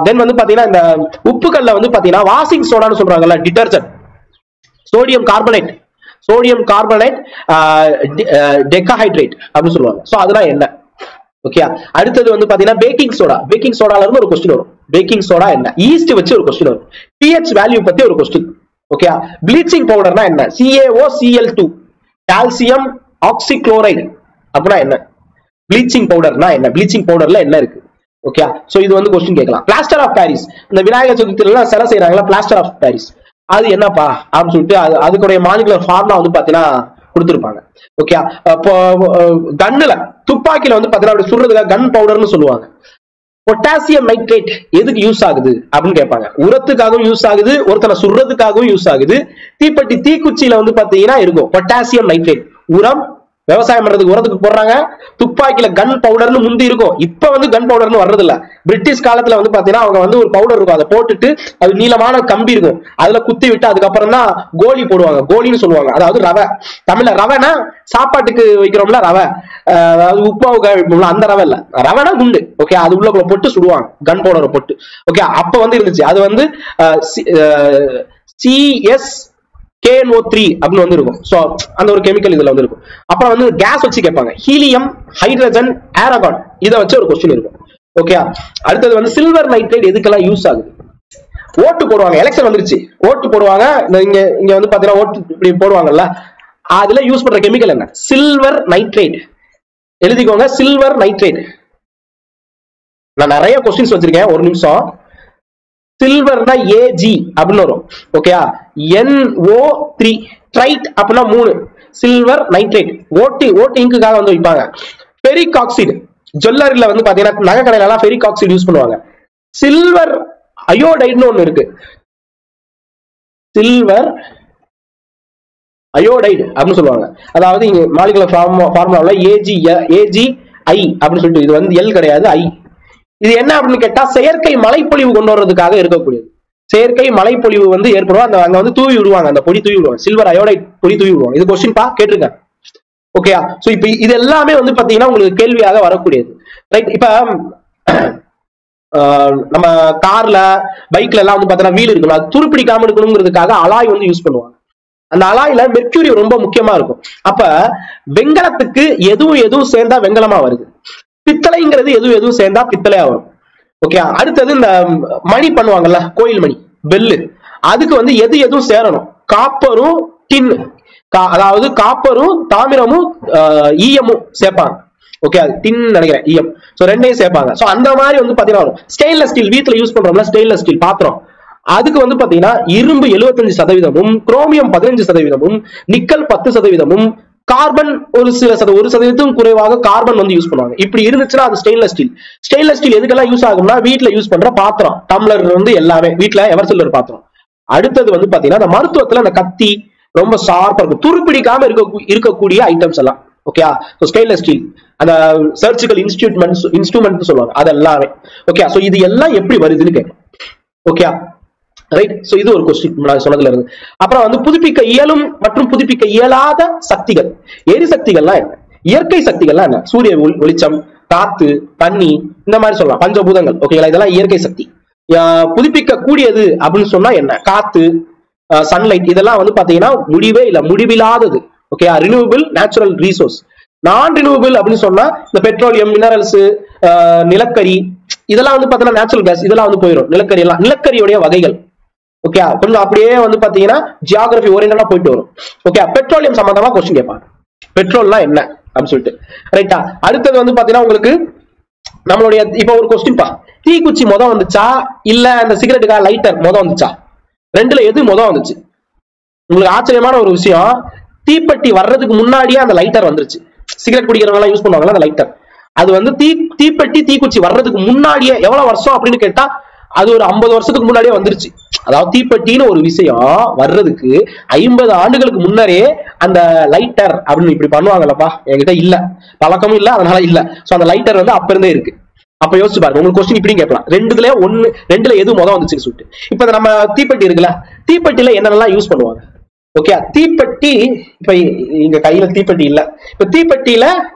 தென் வந்து பாத்தீங்கன்னா இந்த உப்புகள்ல வந்து பாத்தீங்கன்னா வாஷிங் சோடான்னு சொல்றாங்கல்ல, detergent, sodium carbonate, sodium carbonate decahydrate அப்படின்னு சொல்லுவாங்க. சோ அதெல்லாம் என்ன. ஓகே, அடுத்தது வந்து பாத்தீங்கன்னா பேக்கிங் சோடா, பேக்கிங் சோடால இருந்து ஒரு கொஸ்டின் வரும். பேக்கிங் சோடா என்ன, ஈஸ்ட் வச்சு ஒரு கொஸ்டின் வரும், pH வேல்யூ பத்தி ஒரு கொஸ்டின். ஓகே, ப்ளீச்சிங் பவுடர்னா என்ன, CaOCl2, கால்சியம் ஆக்சிக்ளோரைடு அப்படின்னா என்ன, ப்ளீச்சிங் பவுடர்னா என்ன, ப்ளீச்சிங் பவுடர்ல என்ன இருக்கு. ஓகே, சோ இது வந்து கொஸ்டின் கேட்கலாம். பிளாஸ்டர் ஆஃப் பாரிஸ், இந்த விநாயகர் சதுர்த்தியில சிலை செய்யறாங்களா, பிளாஸ்டர் ஆஃப் பாரிஸ், அது என்னப்பா அப்படின்னு சொல்லிட்டு அதுக்குடைய மாலிகுலர் ஃபார்முலா வந்து பாத்தீங்கன்னா கொடுத்திருப்பாங்க. ஓகே, அப்போ கன்னுல துப்பாக்கியில வந்து பாத்தீங்கன்னா சுடுறதுக்காக கன் பவுடர்னு சொல்லுவாங்க. பொட்டாசியம் நைட்ரேட் எதுக்கு யூஸ் ஆகுது அப்படின்னு கேட்பாங்க. உரத்துக்காகவும் யூஸ் ஆகுது, ஒருத்தனை சுடுறதுக்காகவும் யூஸ் ஆகுது. தீப்பெட்டி தீக்குச்சியில வந்து பாத்தீங்கன்னா இருக்கும் பொட்டாசியம் நைட்ரேட். உரம் விவசாயம் பண்றதுக்கு உரத்துக்கு போடுறாங்க. துப்பாக்கியில கன் பவுடர்னு முந்தி இருக்கும், இப்ப வந்து கன் பவுடர்னு வர்றது இல்ல. பிரிட்டிஷ் காலத்துல வந்து பாத்தீங்கன்னா அவங்க வந்து ஒரு பவுடர் இருக்கும், அதை போட்டுட்டு அது நீளமான கம்பி இருக்கும், அதுல குத்தி விட்டு அதுக்கப்புறம் தான் கோலி போடுவாங்க, கோலின்னு சொல்லுவாங்க. அதாவது ரவை, தமிழ்ல ரவைனா சாப்பாட்டுக்கு வைக்கிறோம்ல ரவை, அதாவது உப்பாவுக்கு அந்த ரவை இல்ல, ரவைனா குண்டு. ஓகே, அது உள்ளக்குள்ள போட்டு சுடுவாங்க கன் பவுடரை போட்டு. ஓகே, அப்ப வந்து இருந்துச்சு. அது வந்து CSKNO3 அப்படின்னு வந்து இருக்கும். சோ அந்த ஒரு கெமிக்கல் இதுல வந்து இருக்கும். அப்புறம் வந்து கேஸ் வச்சு கேட்பாங்க, ஹீலியம், ஹைட்ரஜன், ஆரகான், இதை வச்சு ஒரு கொஸ்டின் இருக்கும். ஓகே, அடுத்தது வந்து சில்வர் நைட்ரேட் எதுக்கெல்லாம் யூஸ் ஆகுது. ஓட்டு போடுவாங்க, எலெக்ஷன் வந்துருச்சு, ஓட்டு போடுவாங்க, இங்க வந்து பாத்தீங்கன்னா ஓட்டு இப்படி போடுவாங்கல்ல, அதுல யூஸ் பண்ற கெமிக்கல் என்ன, சில்வர் நைட்ரேட். எழுதிக்கோங்க, சில்வர் நைட்ரேட். நான் நிறைய கொஸ்டின்ஸ் வச்சிருக்கேன், ஒரு நிமிஷம். சில்வர்னா Ag அப்படின்னு வரும். ஓகே, NO3 ட்ரைட் அப்படின்னா 3, சில்வர் நைட்ரேட். ஓட்டு இங்குக்காக வந்து வைப்பாங்க. பெரிக் ஆக்சைடு, ஜுவல்லரியில வந்து பாத்தீங்கன்னா நகை கடையில எல்லாம் ஃபெரிக் ஆக்சைடு யூஸ் பண்ணுவாங்க. சில்வர் அயோடைடுன்னு ஒண்ணு இருக்கு. சில்வர் அயோடைடு அப்படின்னு சொல்லுவாங்க. அதாவது இங்க மாலிகுலர் ஃபார்முலால AgI அப்படின்னு சொல்லிட்டு, இது வந்து எல் கிடையாது, ஐ. இது என்ன அப்படின்னு கேட்டா செயற்கை மழைப்பொழிவு கொண்டு வர்றதுக்காக இருக்கக்கூடியது. செயற்கை மழைப்பொழிவு வந்து ஏற்படும், அந்த அங்க வந்து தூவி விடுவாங்க, அந்த பொடி தூவி விடுவாங்க, சில்வர் அயோடைட் பொடி தூவி விடுவாங்க. இது கொஸ்டின் பா கேட்டிருக்கேன். ஓகே, சோ இப்ப இது எல்லாமே வந்து பாத்தீங்கன்னா உங்களுக்கு கேள்வியாக வரக்கூடியது. ரைட், இப்ப நம்ம கார்ல பைக்ல எல்லாம் வந்து பாத்தீங்கன்னா வீல் இருக்கணும், அது துருப்பிடிக்காம இருக்கணுங்கிறதுக்காக அலாய் வந்து யூஸ் பண்ணுவாங்க. அந்த அலாயில மெர்க்யூரி ரொம்ப முக்கியமா இருக்கும். அப்ப வெங்கலத்துக்கு எதுவும் சேர்ந்தா வெங்கலமா வருது, பித்தளைங்கிறது எதுவும் சேர்ந்தா பித்தளையா வரும். ஓகே, அடுத்தது இந்த மணி பண்ணுவாங்கல்ல, கோயில் மணி, பெல்லு, அதுக்கு வந்து எதுவும் சேரணும், காப்பரும் டின், அதாவது காப்பரும் தாமிரமும் ஈயமும் சேர்ப்பாங்க. ஓகே, அது டின் நினைக்கிறேன், ஈயம், சோ ரெண்டையும் சேர்ப்பாங்க. சோ அந்த மாதிரி வந்து பாத்தீங்கன்னா வரும். ஸ்டெயின்லெஸ் ஸ்டீல் வீட்டுல யூஸ் பண்றோம்ல, ஸ்டெயின்லெஸ் ஸ்டீல் பாத்திரம், அதுக்கு வந்து பாத்தீங்கன்னா இரும்பு 75%, குரோமியம் 15%, நிக்கல் 10%, கார்பன் ஒரு சதவீதத்துக்கும் குறைவாக கார்பன் வந்து யூஸ் பண்ணுவாங்க. இப்படி இருந்துச்சுன்னா அது ஸ்டெயின்லெஸ் ஸ்டீல். ஸ்டெயின்லெஸ் ஸ்டீல் எதுக்கெல்லாம் யூஸ் ஆகும்னா வீட்டுல யூஸ் பண்ற பாத்திரம், டம்ளர் வந்து எல்லாமே வீட்டுல எவர்சில்வர் பாத்திரம். அடுத்தது வந்து பாத்தீங்கன்னா அந்த மருத்துவத்துல அந்த கத்தி ரொம்ப ஷார்ப்பா இருக்கும், துருப்பிடிக்காம இருக்கக்கூடிய ஐட்டம்ஸ் எல்லாம். ஓகே, ஸ்டெயின்லெஸ் ஸ்டீல், அந்த சர்ஜிக்கல் இன்ஸ்ட்ருமெண்ட் சொல்லுவாங்க, அது எல்லாமே. ஓகே, சோ இது எல்லாம் எப்படி வருதுன்னு கேட்கும். ஓகே ரைட், சோ இது ஒரு கொஸ்டின் நான் சொன்னதுல இருந்து. அப்புறம் வந்து புதுப்பிக்க இயலும் மற்றும் புதுப்பிக்க இயலாத சக்திகள், எரிசக்திகள்லாம் என்ன, இயற்கை சக்திகள்லாம் என்ன, சூரிய வெளிச்சம், காத்து, தண்ணி, இந்த மாதிரி சொல்லலாம், பஞ்சபூதங்கள். ஓகேங்களா, இதெல்லாம் இயற்கை சக்தி. புதுப்பிக்க கூடியது அப்படின்னு சொன்னா என்ன, காத்து, சன்லைட், இதெல்லாம் வந்து பாத்தீங்கன்னா முடிவே இல்ல, முடிவில்லாதது. Okay, renewable natural resource. Non renewable அப்படின்னு சொன்னா இந்த பெட்ரோலியம், மினரல்ஸ், நிலக்கரி, இதெல்லாம் வந்து பாத்தீங்கன்னா நேச்சுரல் கேஸ், இதெல்லாம் வந்து போயிடும். நிலக்கரி எல்லாம் நிலக்கரியுடைய வகைகள். ஓகே, கொஞ்சம் அப்படியே வந்து பாத்தீங்கன்னா ஜியோகிராபி ஓரியன்டா போயிட்டு வரும். ஓகே, பெட்ரோலியம் சம்பந்தமா கொஸ்டின் கேட்பாங்க, பெட்ரோல்னா என்ன அப்படின்னு சொல்லிட்டு. ரைட்டா, அடுத்தது வந்து பாத்தீங்கன்னா உங்களுக்கு நம்மளுடைய இப்ப ஒரு கொஸ்டின் பா, தீக்குச்சி மொதல் வந்துச்சா இல்ல அந்த சிகரெட்டுக்கா லைட்டர் மொதல் வந்துச்சா, ரெண்டுல எது மொதல் வந்துச்சு? உங்களுக்கு ஆச்சரியமான ஒரு விஷயம், தீப்பெட்டி வர்றதுக்கு முன்னாடியே அந்த லைட்டர் வந்துருச்சு. சிகரெட் குடிக்கிறவங்க எல்லாம் யூஸ் பண்ணுவாங்களா அந்த லைட்டர், அது வந்து தீப்பெட்டி தீக்குச்சி வர்றதுக்கு முன்னாடியே, எவ்வளவு வருஷம் அப்படின்னு கேட்டா அது ஒரு 50 வருஷத்துக்கு முன்னாடியே வந்துருச்சு. அதாவது தீப்பெட்டின்னு ஒரு விஷயம் வர்றதுக்கு 50 ஆண்டுகளுக்கு முன்னரே அந்த லைட்டர் அப்படின்னு இப்படி பண்ணுவாங்கல்லப்பா, என்கிட்ட இல்ல, பழக்கமும் இல்ல, அதனால இல்ல. சோ அந்த லைட்டர் வந்து அப்ப இருந்தே இருக்கு. அப்ப யோசிச்சு பாருங்க, உங்களுக்கு கொஸ்டின் இப்படி கேட்கலாம், ரெண்டுல எது மொதல் வந்துச்சுன்னு சொல்லிட்டு. இப்ப நம்ம தீப்பெட்டி இருக்குல்ல, தீப்பெட்டியில என்னென்னலாம் யூஸ் பண்ணுவாங்க? ஓகே, தீப்பெட்டி, இப்ப இங்க கையில தீப்பெட்டி இல்ல, இப்ப தீப்பெட்டியில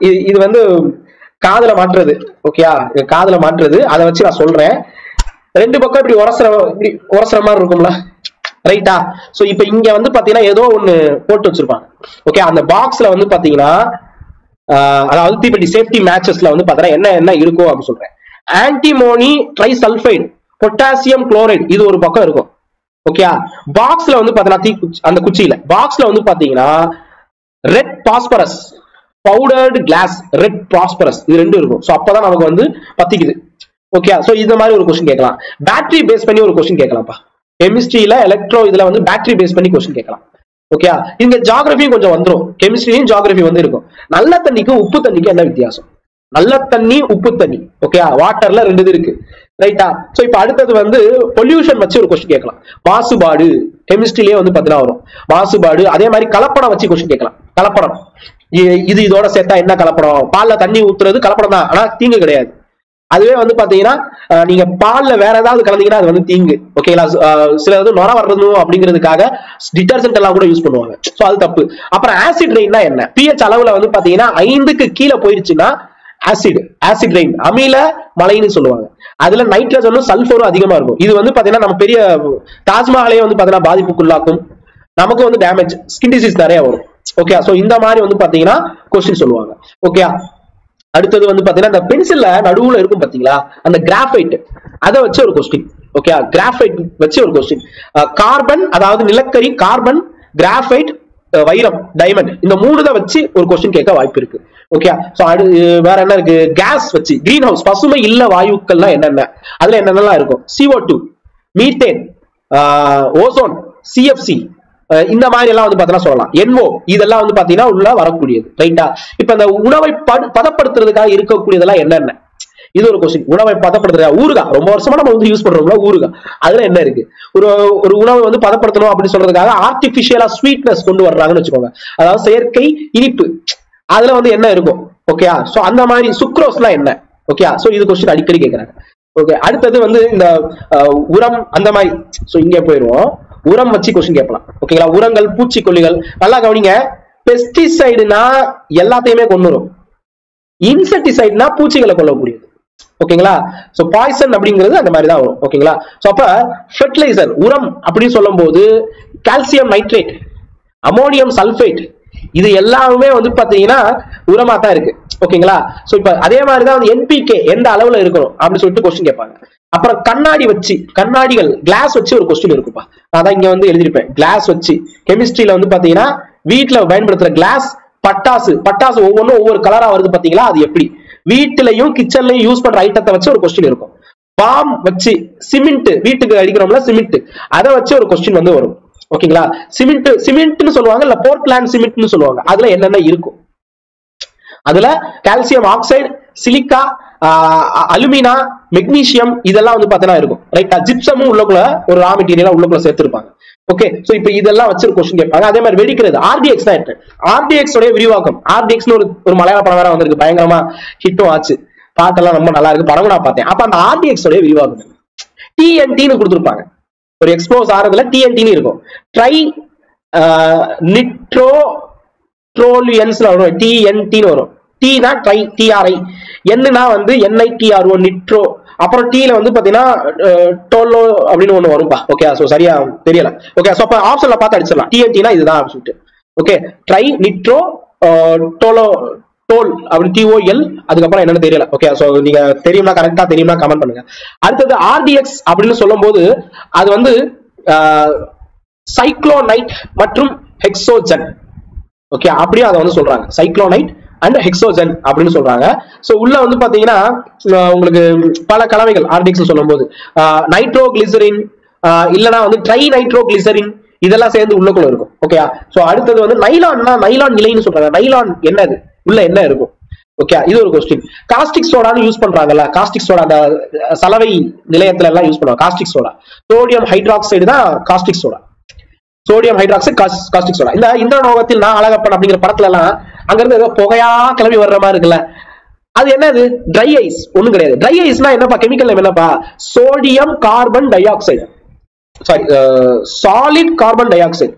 இது வந்து காதுல மாற்றுறது. ஓகே, காதுல மாற்றுறது, அதை வச்சு நான் சொல்றேன். ரெண்டு பக்கம் இப்படி உரசுற மாதிரி இருக்கும்ல, ரைட்டா? சோ இப்ப இங்க வந்து பாத்தீங்கன்னா ஏதோ ஒண்ணு போட்டு வச்சிருப்பாங்க. ஓகே, அந்த பாக்ஸ்ல வந்து பாத்தீங்கன்னா அதாவது தீப்பெட்டி சேஃப்டி மேட்சஸ்ல வந்து பாத்தீங்கன்னா என்ன இருக்கும் அப்படின்னு சொல்றேன். ஆன்டிமோனி ட்ரைசல்ஃபைடு, பொட்டாசியம் குளோரைடு, இது ஒரு பக்கம் இருக்கும். ஓகே, பாக்ஸ்ல வந்து பாத்தீங்கன்னா அந்த குச்சியில பாக்ஸ்ல வந்து பாத்தீங்கன்னா red phosphorus, powdered glass, red phosphorus, இது ரெண்டும் இருக்கும். சோ அப்பதான் நமக்கு வந்து பத்திக்குது. ஓகே, சோ இந்த மாதிரி ஒரு கொஸ்டின் கேட்கலாம். பேட்டரி பேஸ் பண்ணி ஒரு கொஸ்டின் கேட்கலாம்ப்பா, கெமிஸ்ட்ரியில எலக்ட்ரோ இதுல வந்து பேட்டரி பேஸ் பண்ணி கொஸ்டின் கேட்கலாம். ஓகே, இங்க ஜியோகிராஃபியும் கொஞ்சம் வந்துடும், கெமிஸ்ட்ரியும் ஜியோகிராஃபி வந்து இருக்கும். நல்ல தண்ணிக்கு உப்பு தண்ணிக்கு என்ன வித்தியாசம்? நல்ல தண்ணி, உப்பு தண்ணி. ஓகே, வாட்டர்ல ரெண்டு இது இருக்கு, ரைட்டா? சோ இப்ப அடுத்தது வந்து பொல்யூஷன் வச்சு ஒரு கொஸ்டின் கேட்கலாம். மாசுபாடு, கெமிஸ்ட்ரியிலேயே வந்து பாத்தீங்கன்னா வரும் மாசுபாடு. அதே மாதிரி கலப்படம் வச்சு கொஸ்டின் கேட்கலாம். கலப்படம், இது இதோட சேர்த்தா என்ன கலப்படம்? பால்ல தண்ணி ஊத்துறது கலப்படம் தான், ஆனா தீங்கு கிடையாது. அதுவே வந்து பாத்தீங்கன்னா நீங்க பால்ல வேற ஏதாவது கலந்தீங்கன்னா அது வந்து தீங்கு. ஓகேங்களா? சில வந்து நுர வரணும் அப்படிங்கிறதுக்காக டிட்டர்ஜென்ட் எல்லாம் கூட யூஸ் பண்ணுவாங்க. சோ அது தப்பு. அப்புறம் ஆசிட் ரெயின்னா என்ன? pH அளவுல வந்து பாத்தீங்கன்னா 5க்கு கீழே போயிருச்சுன்னா ஆசிட் ரெயின், அமில மழைன்னு சொல்லுவாங்க. அதுல நைட்ரஜனும் சல்பரும் அதிகமா இருக்கும். இது வந்து பாத்தீங்கன்னா நம்ம பெரிய தாஜ்மஹாலே வந்து பாத்தீங்கன்னா பாதிப்புக்குள்ளாக்கும், நமக்கு வந்து டேமேஜ், ஸ்கின் டிசீஸ் நிறைய வரும். ஓகே, சோ இந்த மாதிரி வந்து பாத்தீங்கன்னா கொஸ்டின் சொல்லுவாங்க. ஓகே, அடுத்தது வந்து பாத்தீங்கன்னா இந்த பென்சில்ல நடுவுல இருக்கும் பாத்தீங்களா அந்த கிராஃபைட், அதை வச்சு ஒரு கொஸ்டின். ஓகே, கிராஃபைட் வச்சு ஒரு கொஸ்டின். கார்பன், அதாவது நிலக்கரி, கார்பன், கிராஃபைட், வைரம், டைமண்ட், இந்த 3 தான் வச்சு ஒரு கொஸ்டின் கேட்க வாய்ப்பு இருக்கு. ஓகே, சோ வேற என்ன இருக்கு? கேஸ் வச்சு, கிரீன் ஹவுஸ், பசுமை இல்ல வாயுக்கள்லாம் என்னென்ன, அதுல என்னென்னலாம் இருக்கும்? CO2, மீத்தேன், ஓசோன், CFC, இந்த மாதிரி எல்லாம் வந்து பாத்தீங்கன்னா சொல்லலாம். என்ஓ இதெல்லாம் வந்து பாத்தீங்கன்னா உள்ள வரக்கூடியது. ரைட்டா? இப்ப இந்த உணவை பதப்படுத்துறதுக்காக இருக்கக்கூடியதெல்லாம் என்னென்ன? இது ஒரு கொஸ்டின். உணவை பதப்படுத்துறது ஊறுகாய், ரொம்ப வருஷமா நம்ம வந்து யூஸ் பண்றோம்ல ஊறுகாய், அதுல என்ன இருக்கு? ஒரு உணவை வந்து பதப்படுத்தணும் அப்படின்னு சொல்றதுக்காக ஆர்டிபிஷியலா ஸ்வீட்னஸ் கொண்டு வர்றாங்கன்னு வச்சுக்கோங்க, அதாவது செயற்கை இனிப்பு, அதுல வந்து என்ன இருக்கும்? ஓகே, சோ அந்த மாதிரி சுக்ரோஸ்லாம் என்ன? ஓகே, சோ இது கொஸ்டின் அடிக்கடி கேட்கறாங்க. ஓகே, அடுத்தது வந்து இந்த உரம் அந்த மாதிரி. சோ இங்க போயிருவோம். உரம் வச்சு கொஸ்டின் கேட்கலாம். ஓகேங்களா? உரங்கள், பூச்சிக்கொல்லிகள், நல்லா கவனிங்க. பெஸ்டிசைடுனா எல்லாத்தையுமே கொண்டு வரும், இன்செக்டிசைட்னா பூச்சிகளை கொல்லக்கூடியது. ஓகேங்களா? சோ பாய்சன் அப்படிங்கிறது அந்த மாதிரி தான் வரும். ஓகேங்களா? சோ அப்ப ஃபெர்டிலைசர் உரம் அப்படின்னு சொல்லும் போது கால்சியம் நைட்ரேட், அமோனியம் சல்பேட், இது எல்லாமே வந்து பாத்தீங்கன்னா உரமா தான் இருக்கு. ஓகேங்களா? சோ இப்ப அதே மாதிரிதான் வந்து என்பிகே எந்த அளவுல இருக்கணும் அப்படின்னு சொல்லிட்டு கொஸ்டின் கேட்பாங்க. அப்புறம் கண்ணாடி வச்சு, கண்ணாடிகள் கிளாஸ் வச்சு ஒரு கொஸ்டின் இருக்குப்பா, அதான் இங்க வந்து எழுதிருப்பேன். கிளாஸ் வச்சு கெமிஸ்ட்ரியில வந்து பாத்தீங்கன்னா வீட்டுல பயன்படுத்துற கிளாஸ், பட்டாசு, பட்டாசு ஒவ்வொன்றும் ஒவ்வொரு கலரா வருது பாத்தீங்களா, அது எப்படி? வீட்டுலயும் கிச்சன்லயும் யூஸ் பண்ற ஐட்டத்தை வச்சு ஒரு கொஸ்டின் இருக்கும். பாம் வச்சு, சிமெண்ட் வீட்டுக்கு அடிக்கிறோம்ல சிமெண்ட், அதை வச்சு ஒரு கொஸ்டின் வந்து வரும். ஓகேங்களா? சிமெண்ட்னு சொல்லுவாங்க, இல்ல போர்ட்லாண்ட் சிமெண்ட்னு சொல்லுவாங்க. அதுல என்னென்ன இருக்கும்? அதுல calcium oxide, silica, alumina, magnesium, இதெல்லாம் வந்து பாத்தீங்கன்னா இருக்கும். ரைட்டா? ஜிப்சமும் உள்ளக்குள்ள ஒரு ரா மெட்டீரியலா உள்ளக்குள்ள சேர்த்திருப்பாங்க. ஓகே, சோ இப்ப இதெல்லாம் வச்சு ஒரு கொஸ்டின் கேட்பாங்க. அதே மாதிரி வெடிக்கிறது, ஆர்டிஎக்ஸ் தான் இருக்கு. ஆர்டிஎக்ஸ் உடைய விரிவாக்கம், ஆர்டிஎக்ஸ்னு ஒரு மலையாள படம் வேற வந்திருக்கு, பயங்கரமா ஹிட்டும் ஆச்சு, பாட்டெல்லாம் ரொம்ப நல்லா இருக்கு, படம் நான் பார்த்தேன். அப்ப அந்த ஆர்டிஎக்ஸ் உடைய விரிவாக்கம் டிஎன்டின்னு கொடுத்துருப்பாங்க. ஒரு எக்ஸ்போஸ் ஆறதுல டிஎன்டின்னு இருக்கும். ட்ரை நிட்ரோ ட்ரோலியன்ஸ்ல வரும், டிஎன்டின்னு வரும். டீனா ட்ரை, டிஆர்ஐ, என்னன்னா வந்து என்ஐடிஆர்ஓ, நிட்ரோ. அப்புறம் டீல வந்து பாத்தீங்கன்னா டோலோ அப்படின்னு ஒண்ணு வரும்பா. ஓகே, சோ சரியா தெரியல. ஓகே, சோ அப்ப ஆப்ஷன்ல பார்த்து அடிச்சிடலாம். டிஎன்டினா இதுதான் சொல்லிட்டு. ஓகே, ட்ரை நிட்ரோ டோலோ, டோல் அப்படி டிஓஎல், அதுக்கப்புறம் என்னன்னு தெரியல. ஓகே, சோ நீங்க தெரியுமா, கரெக்டா தெரியுமா கமெண்ட் பண்ணுங்க. அடுத்தது ஆர்டிஎக்ஸ் அப்படின்னு சொல்லும் போது அது வந்து சைக்ளோனைட் மற்றும் ஹெக்ஸோஜன். ஓகே, அப்படியே அதை வந்து சொல்றாங்க, சைக்ளோனைட் அண்ட் ஹெக்ஸோஜன் அப்படின்னு சொல்றாங்க. சோ உள்ள வந்து பாத்தீங்கன்னா உங்களுக்கு பல கலவைகள் ஆர்டிஎக்ஸ் சொல்லும் போது நைட்ரோகிளிசரின், இல்லனா வந்து ட்ரை நைட்ரோகிளிசரின், இதெல்லாம் சேர்ந்து உள்ளக்குள்ள இருக்கும். ஓகே, சோ அடுத்தது வந்து நைலான்னா, நைலான் நிலைன்னு சொல்றாங்க. நைலான் என்னது, உள்ள என்ன இருக்கும்? ஓகே, இது ஒரு கொஸ்டின். காஸ்டிக் சோடான்னு யூஸ் பண்றாங்கல்ல, காஸ்டிக் சோடா அந்த சலவை நிலையத்துல எல்லாம் யூஸ் பண்ணுவாங்க காஸ்டிக் சோடா. சோடியம் ஹைட்ராக்சைடு தான் caustic soda, sodium hydroxide caustic soda. இந்த இந்திரநோகத்தில் நான் அழகப்பன் அப்படிங்கிற படத்துல எல்லாம் அங்க இருந்து ஏதோ புகையா கிளம்பி வர்ற மாதிரி இருக்குல்ல, அது என்னது? Dry ice. ஒண்ணும் கிடையாது. ட்ரை ஐஸ்னா என்னப்பா, கெமிக்கல் என்னப்பா, sodium carbon dioxide, sorry solid carbon dioxide.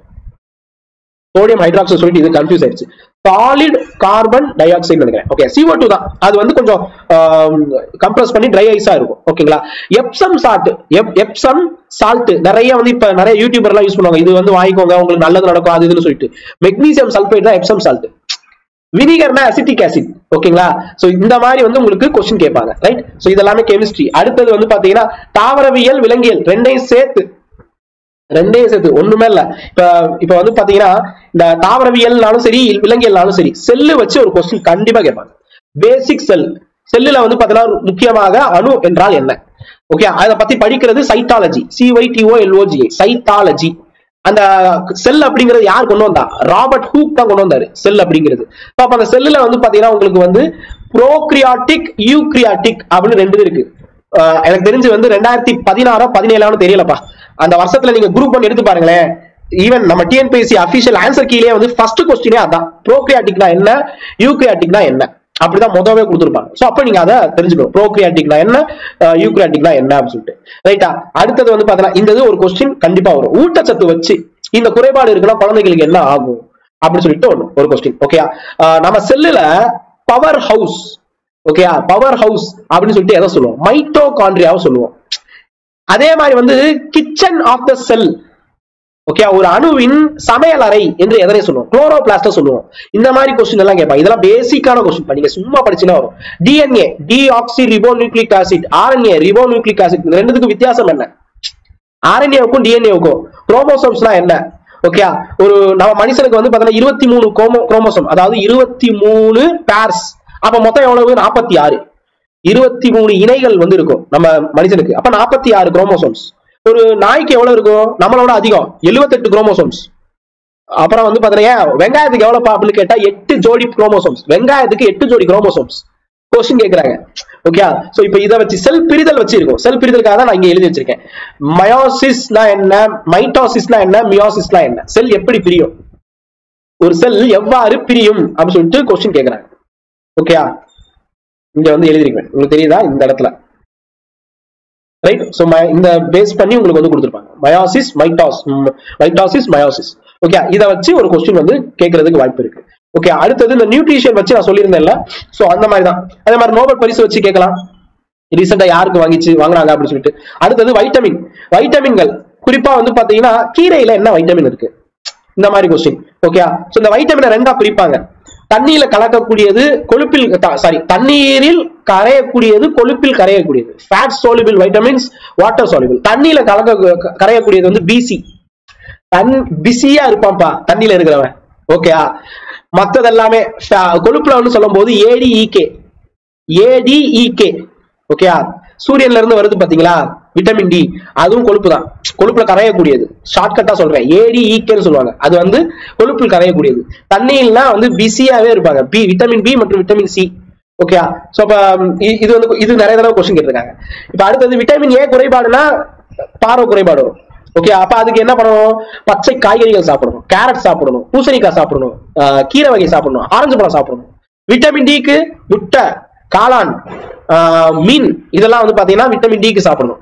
Sodium hydroxide சொல்லிட்டு இது கன்ஃபியூஸ் ஆயிடுச்சு. சாலிட் கார்பன் டை ஆக்சைடு நினைக்கிறேன். ஓகே, CO2 தான். அது வந்து கொஞ்சம் கம்ப்ரஸ் பண்ணி ட்ரை ஐஸா இருக்கும். ஓகேங்களா? எப்சம் சால்ட், எப்சம் சால்ட் நிறைய வந்து இப்ப நிறைய யூடியூபர் எல்லாம் யூஸ் பண்ணுவாங்க. இது வந்து வாங்கிக்கோங்க, உங்களுக்கு நல்லது நடக்கும் அது இதுன்னு சொல்லிட்டு. மெக்னீசியம் சல்பேட் தான் எப்சம் சால்ட். வினிகர்னா அசிட்டிக் ஆசிட். ஓகேங்களா? சோ இந்த மாதிரி வந்து உங்களுக்கு கொஸ்டின் கேட்பாங்க. ரைட்? சோ இதெல்லாமே கெமிஸ்ட்ரி. அடுத்தது வந்து பாத்தீங்கன்னா தாவரவியல், விலங்கியல், ரெண்டையும் சேர்த்து ஒண்ணுமே இல்ல. இப்ப வந்து பாத்தீங்கன்னா இந்த தாவரவியல்னாலும் சரி, விலங்கியல்னாலும் சரி, செல்லு வச்சு ஒரு கொஸ்டின் கண்டிப்பா கேட்பாங்க. பேசிக் செல், செல்லுல வந்து பாத்தீங்கன்னா முக்கியமாக அணு என்றால் என்ன? ஓகே, அதை பத்தி படிக்கிறது சைட்டாலஜி, CYTOLOGI, சைட்டாலஜி. அந்த செல் அப்படிங்கிறது யார் கொண்டு வந்தா? ராபர்ட் ஹூக் தான் கொண்டு வந்தாரு செல் அப்படிங்கிறது. அப்ப அந்த செல்லுல வந்து பாத்தீங்கன்னா உங்களுக்கு வந்து ப்ரோக்ரியாட்டிக், யூக்ரியாட்டிக் அப்படின்னு ரெண்டு இருக்கு. எனக்கு தெரிஞ்சு வந்து 2016 17 தெரியலப்பா. அந்த வருஷத்துல நீங்க குரூப் 1 எடுத்து பாருங்களேன். ஈவன் நம்ம டிஎன்பிஎஸ்சி அபிஷியல் ஆன்சர் கீழே வந்து ஃபர்ஸ்ட் கொஸ்டினே அதான், ப்ரோக்ரியாட்டிக்னா என்ன, யூக்ரியாட்டிக்னா என்ன, அப்படிதான் முதவே கொடுத்துருப்பாங்க. சோ அப்ப நீங்க அதை தெரிஞ்சுக்கணும், ப்ரோக்ரியாட்டிக்னா என்ன, யூக்ரியாட்டிக்னா என்ன அப்படின்னு சொல்லிட்டு. ரைட்டா? அடுத்தது வந்து பாத்தீங்கன்னா இந்த ஒரு கொஸ்டின் கண்டிப்பா வரும். ஊட்டச்சத்து வச்சு இந்த குறைபாடு இருக்குன்னா குழந்தைகளுக்கு என்ன ஆகும் அப்படின்னு சொல்லிட்டு ஒரு கொஸ்டின். ஓகே, நம்ம செல்லுல power house, okay, power house அப்படின்னு சொல்லிட்டு எதை சொல்லுவோம்? மைட்டோகாண்ட்ரியாவை சொல்லுவோம். அதே மாதிரி வந்து kitchen of the cell, okay, ஒரு அணுவின் சமையல் அறை என்று எதனை சொல்லுவோம்? குளோரோபிளாஸ்ட சொல்லுவோம். இந்த மாதிரி கொஸ்டின் எல்லாம் கேட்பாங்க. இதெல்லாம் பேசிக்கான கொஸ்டின், நீங்க சும்மா படிச்சுனா வரும். DNA, deoxy ribo nucleic acid, RNA ribo nucleic acid, ரெண்டுத்துக்கும் வித்தியாசம் என்ன? ஆர்என்ஏவுக்கும் டிஎன்ஏவுக்கும். குரோமோசோம்ஸ்னா என்ன? ஓகே, ஒரு நம்ம மனுஷனுக்கு வந்து பாத்தீங்கன்னா 23 குரோமோசோம், அதாவது 23 பேர்ஸ். அப்ப மொத்தம் எவ்வளவு? 46. 23 இணைகள் வந்து இருக்கும் நம்ம மனுஷனுக்கு. அப்ப 46 குரோமோசோம்ஸ். ஒரு நாய்க்கு எவ்வளவு இருக்கும்? நம்மளோட அதிகம், 78 குரோமோசோம்ஸ். அப்புறம் வந்து பாத்தீங்கன்னா வெங்காயத்துக்கு எவ்வளவு அப்படின்னு கேட்டா 8 ஜோடி குரோமோசோம்ஸ். வெங்காயத்துக்கு 8 ஜோடி குரோமோசோம்ஸ் கொஸ்டின் கேக்குறாங்க. ஓகே, சோ இப்போ இதை வச்சு செல் பிரிதல் வச்சு இருக்கும். செல் பிரிதலுக்காக தான் நான் இங்க எழுதி வச்சிருக்கேன். மயோசிஸ்னா என்ன, மைட்டோசிஸ்னா என்ன, மியோசிஸ்னா என்ன, செல் எப்படி பிரியும், ஒரு செல் எவ்வாறு பிரியும் அப்படின்னு சொல்லிட்டு கொஸ்டின் கேக்குறாங்க. ஓகே, இங்க வந்து எழுதிருக்கேன், உங்களுக்கு தெரியுதா இந்த இடத்துல, ரைட்? சோ இந்த பேஸ் பண்ணி உங்களுக்கு வந்து கொடுத்திருப்பாங்க மயோசிஸ், மைட்டோசிஸ், மயோசிஸ். ஓகே, இத வச்சு ஒரு கொஸ்டின் வந்து கேட்கறதுக்கு வாய்ப்பு இருக்கு. ஓகே, அடுத்தது இந்த நியூட்ரிஷன் வச்சு நான் சொல்லியிருந்தேன்ல, சோ அந்த மாதிரி தான். அதே மாதிரி நோபல் பரிசு வச்சு கேட்கலாம், ரீசெண்டா யாருக்கு வாங்குறாங்க அப்படின்னு சொல்லிட்டு. அடுத்தது வைட்டமின்கள் குறிப்பா வந்து பாத்தீங்கன்னா கீரையில என்ன வைட்டமின் இருக்கு, இந்த மாதிரி கொஸ்டின். ஓகே, சோ இந்த வைட்டமினை ரெண்டா பிரிப்பாங்க. தண்ணீர்ல கலக்கக்கூடியது கொழுப்பில், சாரி, தண்ணீரில் கரையக்கூடியது கொழுப்பில் கரையக்கூடியது, ஃபேட் சோலுபிள் வைட்டமின்ஸ், வாட்டர் சோலுபிள். தண்ணியில கரையக்கூடியது வந்து பிசி, பிசியா இருப்பான்ப்பா தண்ணியில இருக்கிறவன். ஓகே, மத்தது எல்லாமே கொழுப்புல வந்து சொல்லும் போது ஏடிஇகே. ஓகே, சூரியன்ல இருந்து வருது பாத்தீங்களா விட்டமின் டி, அதுவும் கொழுப்பு தான், கொழுப்புல கரையக்கூடியது. ஷார்ட்கட்டா சொல்றேன், ஏடிஇகேன்னு சொல்லுவாங்க, அது வந்து கொழுப்பில் கரையக்கூடியது. தண்ணியில்னா வந்து பிசியாவே இருப்பாங்க, விட்டமின் பி மற்றும் விட்டமின் சி. ஓகே, சோ அப்ப இது வந்து இது நிறைய தடவை கொஸ்டின் கேட்டிருக்காங்க. இப்ப அடுத்தது விட்டமின் ஏ குறைபாடுனா பார்வை குறைபாடு வரும். ஓகே, அப்ப அதுக்கு என்ன பண்ணணும், பச்சை காய்கறிகள் சாப்பிடணும், கேரட் சாப்பிடணும், பூசணிக்காய் சாப்பிடணும், கீரை வகை சாப்பிடணும், ஆரஞ்சு பழம் சாப்பிடணும். விட்டமின் டிக்கு முட்டை, காளான், மீன், இதெல்லாம் வந்து பாத்தீங்கன்னா விட்டமின் டிக்கு சாப்பிடணும்.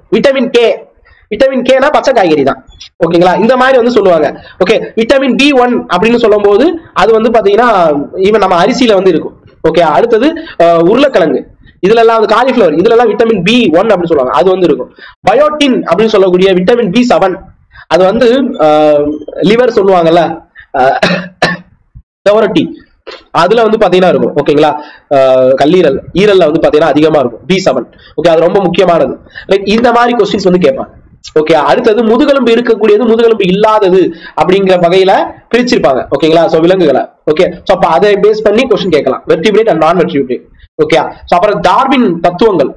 விட்டமின் கேனா பச்சை காய்கறி தான். ஓகேங்களா, இந்த மாதிரி வந்து சொல்லுவாங்க. ஓகே, விட்டமின் B1 அப்படின்னு சொல்லும் போது அது வந்து பாத்தீங்கன்னா ஈவன் நம்ம அரிசியில வந்து இருக்கும். ஓகே, அடுத்தது உருளைக்கிழங்கு, இதுல எல்லாம் வந்து காலிஃபிளவர், இதுல எல்லாம் விட்டமின் B1 அப்படின்னு சொல்லுவாங்க, அது வந்து இருக்கும். பயோட்டின் அப்படின்னு சொல்லக்கூடிய விட்டமின் B7, அது வந்து லிவர் சொல்லுவாங்கல்ல, செவரட்டி, அதுல வந்து பாத்தீங்கன்னா இருக்கும். ஓகேங்களா, கல்லீரல், ஈரல்ல வந்து பாத்தீங்கன்னா அதிகமா இருக்கும் B7. ஓகே, அது ரொம்ப முக்கியமானது. இந்த மாதிரி கொஸ்டின்ஸ் வந்து கேட்பாங்க. ஓகே, அடுத்தது முதுகெலும்பு இருக்கக்கூடியது, முதுகெலும்பு இல்லாதது அப்படிங்கிற வகையில பிரிச்சிருப்பாங்க. ஓகேங்களா, சோ விலங்குகளை. ஓகே, சோ அப்ப அதை பேஸ் பண்ணி கொஸ்டின் கேட்கலாம், வெர்டிபிரேட் அண்ட் நான் வெர்டிபிரேட். ஓகே, சோ அப்புறம் டார்வின் தத்துவங்கள்,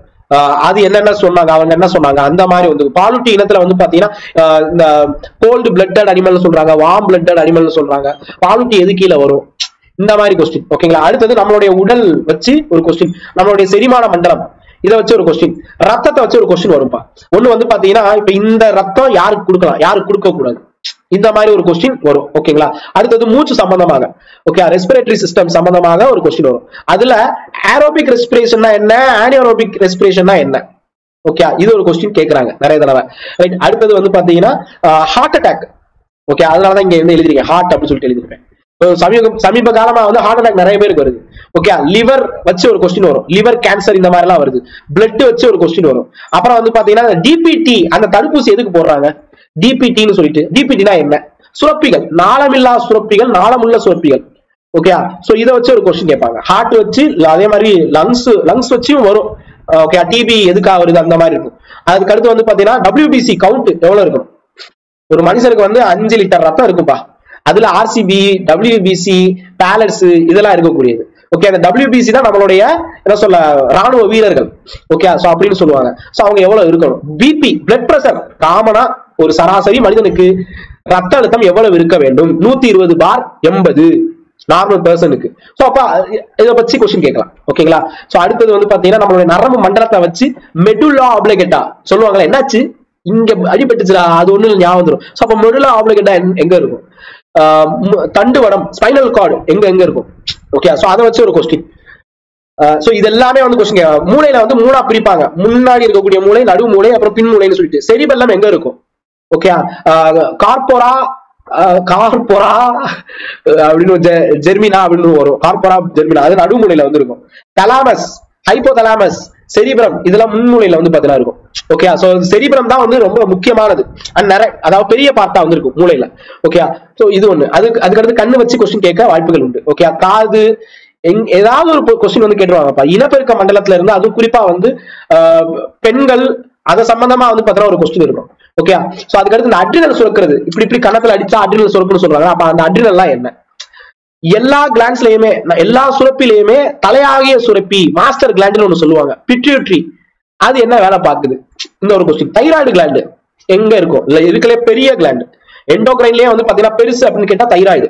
அது என்னென்ன சொன்னாங்க, அவங்க என்ன சொன்னாங்க, அந்த மாதிரி வந்து பாலூட்டி இனத்துல வந்து பாத்தீங்கன்னா இந்த கோல்டு பிளட்டட் அனிமல் சொல்றாங்க, வார்ம் பிளட்டட் அனிமல் சொல்றாங்க, பாலூட்டி எது கீழே வரும், இந்த மாதிரி கொஸ்டின். ஓகேங்களா, அடுத்தது நம்மளுடைய உடல் வச்சு ஒரு கொஸ்டின், நம்மளுடைய செரிமான மண்டலம் இதை வச்சு ஒரு கொஸ்டின், ரத்தத்தை வச்சு ஒரு கொஸ்டின் வரும்பா. ஒண்ணு வந்து பாத்தீங்கன்னா இப்ப இந்த ரத்தம் யாருக்கு கொடுக்கலாம், யாருக்கு கொடுக்க கூடாது, இந்த மாதிரி ஒரு கொஸ்டின் வரும். ஓகேங்களா, அடுத்தது மூச்சு சம்பந்தமாக, ஓகே, ரெஸ்பிரேட்டரி சிஸ்டம் சம்பந்தமாக ஒரு கொஸ்டின் வரும். அதுல ஏரோபிக் ரெஸ்பிரேஷன்னா என்ன, ஆனியோரோபிக் ரெஸ்பிரேஷன்னா என்ன. ஓகே, இது ஒரு கொஸ்டின் கேட்கறாங்க நிறைய தடவை. ரைட், அடுத்தது வந்து பாத்தீங்கன்னா ஹார்ட் அட்டாக். ஓகே, அதனாலதான் இங்க வந்து எழுதிருக்கேன் ஹார்ட் அப்படின்னு சொல்லிட்டு எழுதிருக்கேன். சமீப காலமா வந்து ஹார்ட் அட்டாக் நிறைய பேருக்கு வருது. ஓகே, லிவர் வச்சு ஒரு கொஸ்டின் வரும், லிவர் கேன்சர் இந்த மாதிரி எல்லாம் வருது. பிளட் வச்சு ஒரு கொஸ்டின் வரும். அப்புறம் வந்து பாத்தீங்கன்னா டிபிடி, அந்த தடுப்பூசி எதுக்கு போடுறாங்க, டிபிடின்னு சொல்லிட்டு. டிபிடினா என்ன, சுரப்பிகள், நாளமில்லா சுரப்பிகள், நாளமுள்ள சுரப்பிகள். ஓகே, சோ இதை வச்சு ஒரு கொஸ்டின் கேட்பாங்க. ஹார்ட் வச்சு, அதே மாதிரி லங்ஸ் வச்சும் வரும். ஓகே, டிபி எதுக்காக வருது அந்த மாதிரி இருக்கும். அதுக்கு அடுத்து வந்து பாத்தீங்கன்னா WBC கவுண்ட் எவ்வளவு இருக்கும், ஒரு மனுஷனுக்கு வந்து 5 லிட்டர் ரத்தம் இருக்கும்பா, அதுல RCB, WBC, பேலட்ஸ் இதெல்லாம் இருக்கக்கூடியது. ஓகே, அந்த WBC தான் நம்மளுடைய என்ன சொல்ல ராணுவ வீரர்கள். ஓகே, சோ அப்படின்னு சொல்லுவாங்க. சோ அவங்க எவ்வளவு இருக்கணும். பிபி, பிளட் பிரஷர், காமனா ஒரு சராசரி மனிதனுக்கு ரத்த அழுத்தம் எவ்வளவு இருக்க வேண்டும், 120/80 நார்மல் பர்சனுக்கு. சோ அப்ப இதை வச்சு கொஸ்டின் கேட்கலாம். ஓகேங்களா, சோ அடுத்தது வந்து பாத்தீங்கன்னா நம்மளுடைய நரம்பு மண்டலத்தை வச்சு மெடுல்லா ஆப்ளிகேட்டா சொல்லுவாங்களா, என்னாச்சு இங்க அடிபட்டுச்சுடா, அது ஒண்ணு ஞாபகம் வந்துடும். சோ அப்ப மெடுல்லா ஆப்ளிகேட்டா எங்க இருக்கும், தண்டுவடம், ஸ்பைனல் கார்டு எங்க இருக்கும். ஓகே, சோ அதை வச்சு ஒரு கொஸ்டின். சோ இது எல்லாமே வந்து கொஸ்டின். மூளையில வந்து 3ஆ பிரிப்பாங்க, முன்னாடி இருக்கக்கூடிய மூளை, நடு மூளை, அப்புறம் பின் மூளைன்னு சொல்லிட்டு. செரிபெல்லம் எங்க இருக்கும், ஓகே, கார்போரா அப்படின்னு ஜெர்மினா அப்படின்னு வரும், கார்போரா ஜெர்மினா, அது நடு மூளையில வந்து இருக்கும். தலாமஸ், ஹைப்போதலாமஸ், செரிபிரம், இதெல்லாம் முன்மூளையில வந்து பாத்தீங்கன்னா இருக்கும். ஓகே, சோ செரிபிரம் தான் வந்து ரொம்ப முக்கியமானது, அதாவது பெரிய பார்ட்டா வந்து இருக்கும் மூளையில. ஓகே, சோ இது ஒண்ணு. அதுக்கடுத்து கண்ணு வச்சு கொஸ்டின் கேட்க வாய்ப்புகள் உண்டு. ஓகே, காது, ஏதாவது ஒரு கொஸ்டின் வந்து கேட்டுருவாங்கப்பா. இனப்பெருக்க மண்டலத்துல இருந்து, அது குறிப்பா வந்து பெண்கள், அது சம்பந்தமா வந்து பாத்தீங்கன்னா ஒரு கொஸ்டின் இருக்கும். ஓகே, சோ அதுக்கடுத்து இந்த அட்ரினல் சுரக்கிறது, இப்படி கணத்துல அடிச்சா அட்ரினல் சுரப்புன்னு சொல்றாங்க. அப்ப அந்த அட்ரினல்லாம் என்ன, எல்லா கிளாண்ட்ஸ்லயுமே, எல்லா சுரப்பிலையுமே தலையாகிய சுரப்பி, மாஸ்டர் கிளாண்ட் ஒண்ணு சொல்லுவாங்க, பிட்யூட்டரி, அது என்ன வேலை பார்க்குது, இந்த ஒரு கொஸ்டின். தைராய்டு கிளாண்ட் எங்க இருக்கும், இல்ல இருக்கலே பெரிய கிளாண்ட், எண்டோகிரைன்லயே வந்து பாத்தீங்கன்னா பெருசு அப்படின்னு கேட்டா தைராய்டு.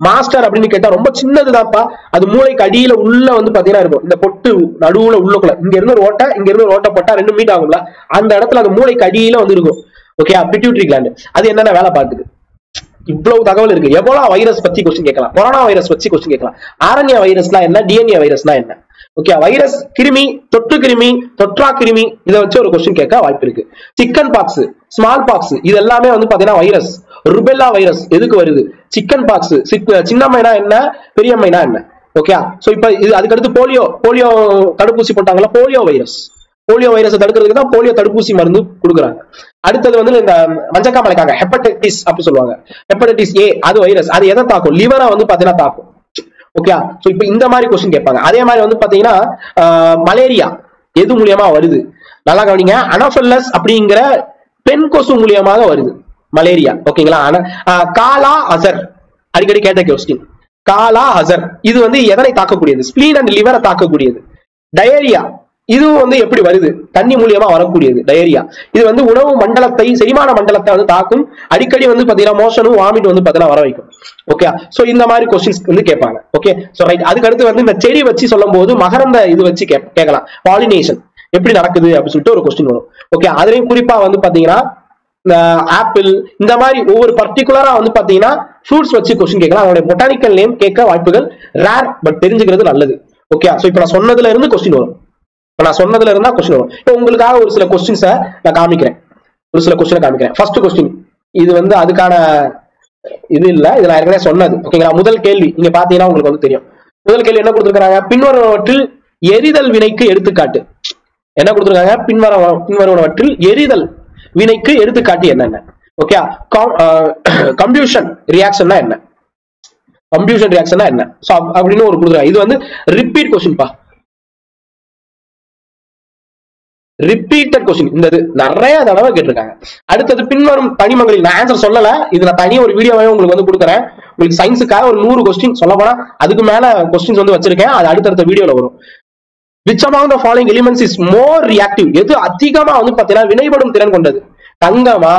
மாஸ்டர் அப்படின்னு கேட்டா ரொம்ப சின்னதுதான்ப்பா, அது மூளைக்கு அடியில உள்ள வந்து பாத்தீங்கன்னா இருக்கும். இந்த பொட்டு நடுவுல உள்ளக்குள்ள இங்க இருந்து ஒரு ஓட்டை, இங்க இருந்து ஒரு ஓட்டை போட்டா 2 மீட் ஆகும்ல, அந்த இடத்துல அது மூளைக்கு அடியில வந்து இருக்கும். Okay, pituitary gland. அது என்னென்ன வேலை பார்க்குது, இவ்வளவு தகவல் இருக்கு. எபோலா வைரஸ் பத்தி கொஸ்டின் கேட்கலாம், கொரோனா வைரஸ் பத்தி கொஸ்டின் கேட்கலாம், ஆர்என்ஏ வைரஸ்னா என்ன, டிஎன்ஏ வைரஸ்னா என்ன. ஓகே, வைரஸ் கிருமி, தொற்று கிருமி, தொற்றா கிருமி, இதை வச்சு ஒரு கொஸ்டின் கேட்க வாய்ப்பு இருக்கு. சிக்கன் பாக்ஸ், ஸ்மால் பாக்ஸ், இது எல்லாமே வந்து பாத்தீங்கன்னா வைரஸ். ருபெல்லா வைரஸ் எதுக்கு வருது, சிக்கன் பாக்ஸ், சின்னம்மைனா என்ன, பெரியம்மைனா என்ன. ஓகே, சோ இப்ப இது அதுக்கடுத்து போலியோ தடுப்பூசி போட்டாங்களா, போலியோ வைரஸ் தடுக்கிறதுக்கு தான் போலியோ தடுப்பூசி மருந்து கொடுக்குறாங்க. அடுத்தது வந்து இந்த மஞ்சக்காமலைக்காக ஹெப்படைட்டிஸ் அப்படி சொல்லுவாங்க, ஹெப்படைட்டிஸ் ஏ, அது வைரஸ், அது எதை தாக்கும், லிவரை வந்து பாத்தீங்கன்னா தாக்கும். ஓகே, சோ இப்ப இந்த மாதிரி கொஸ்டின் கேட்பாங்க. அதே மாதிரி வந்து பாத்தீங்கன்னா மலேரியா எது மூலியமா வருது, நல்லா கவனிங்க, அனோஃபெல்லஸ் அப்படிங்கிற பெண் கொசு மூலியமாக வருது மலேரியா. ஓகேங்களா, காலா அசர் அடிக்கடி கேட்ட கொஸ்டின், காலா அசர் இது வந்து எதனை தாக்கக்கூடியது, ஸ்பிளீன் அண்ட் லிவரை தாக்கக்கூடியது. டயரியா இதுவும் வந்து எப்படி வருது, தண்ணி மூலியமா வரக்கூடியது டயரியா. இது வந்து உணவு மண்டலத்தை, செரிமான மண்டலத்தை வந்து தாக்கும். அடிக்கடி வந்து பாத்தீங்கன்னா மோஷனும் வாமிட் வந்து பாத்தீங்கன்னா வர வைக்கும். ஓகே, சோ இந்த மாதிரி கொஸ்டின்ஸ் வந்து கேட்பாங்க. Okay, so right. அதுக்கு அடுத்து வந்து இந்த செடி வச்சு சொல்லும் போது மகரந்த இது வச்சு கேட்கலாம், பாலினேஷன் எப்படி நடக்குது அப்படின்னு சொல்லிட்டு ஒரு கொஸ்டின் வரும். ஓகே, அதுலயும் குறிப்பா வந்து பாத்தீங்கன்னா ஆப்பிள், இந்த மாதிரி ஒவ்வொரு பர்டிகுலரா வந்து பாத்தீங்கன்னா ஃப்ரூட்ஸ் வச்சு கொஸ்டின் கேட்கலாம். அதோட பொட்டானிக்கல் நேம் கேட்க வாய்ப்புகள் ரேர், பட் தெரிஞ்சுக்கிறது நல்லது. ஓகே, சோ இப்ப நான் சொன்னதுல இருந்து கொஸ்டின் வரும், சொன்னதுல இருந்தா கொஸ்டின் வரும். இப்போ உங்களுக்காக ஒரு சில கொஸ்டின்ஸை நான் காமிக்கிறேன், ஃபர்ஸ்ட் கொஸ்டின் இது வந்து அதுக்கான இது இல்ல, இது நான் ஏற்கனவே சொன்னது. ஓகேங்களா, முதல் கேள்வி நீங்க பாத்தீங்கன்னா உங்களுக்கு வந்து தெரியும். முதல் கேள்வி என்ன கொடுத்திருக்காங்க, பின்வருவனவற்றில் எரிதல் வினைக்கு எடுத்துக்காட்டு. என்ன கொடுத்திருக்காங்க, பின்வருவனவற்றில் எரிதல் வினைக்கு எடுத்துக்காட்டு என்னென்ன. ஓகே, கம்பியூஷன் ரியாக்ஷன்னா என்ன, சோ அப்படின்னு ஒரு கொடுக்குறாங்க. இது வந்து ரிப்பீட் கொஸ்டின் பா, ரிப்பீட்டட் கொஸ்டின், இந்த நிறைய தடவை கேட்டிருக்காங்க. அடுத்தது பின்வரும் தனிமங்களில், நான் ஆன்சர் சொல்லல, இது நான் தனியாக ஒரு வீடியோவே உங்களுக்கு வந்து கொடுக்குறேன். உங்களுக்கு சயின்ஸுக்காக ஒரு 100 கொஸ்டின் சொல்ல போனா அதுக்கு மேல கொஸ்டின்ஸ் வந்து வச்சிருக்கேன், அது அடுத்தடுத்த வீடியோல வரும். which among the following elements is more reactive, எது அதிகமா வந்து பாத்தீங்கன்னா வினைபடும் திறன் கொண்டது, தங்கமா,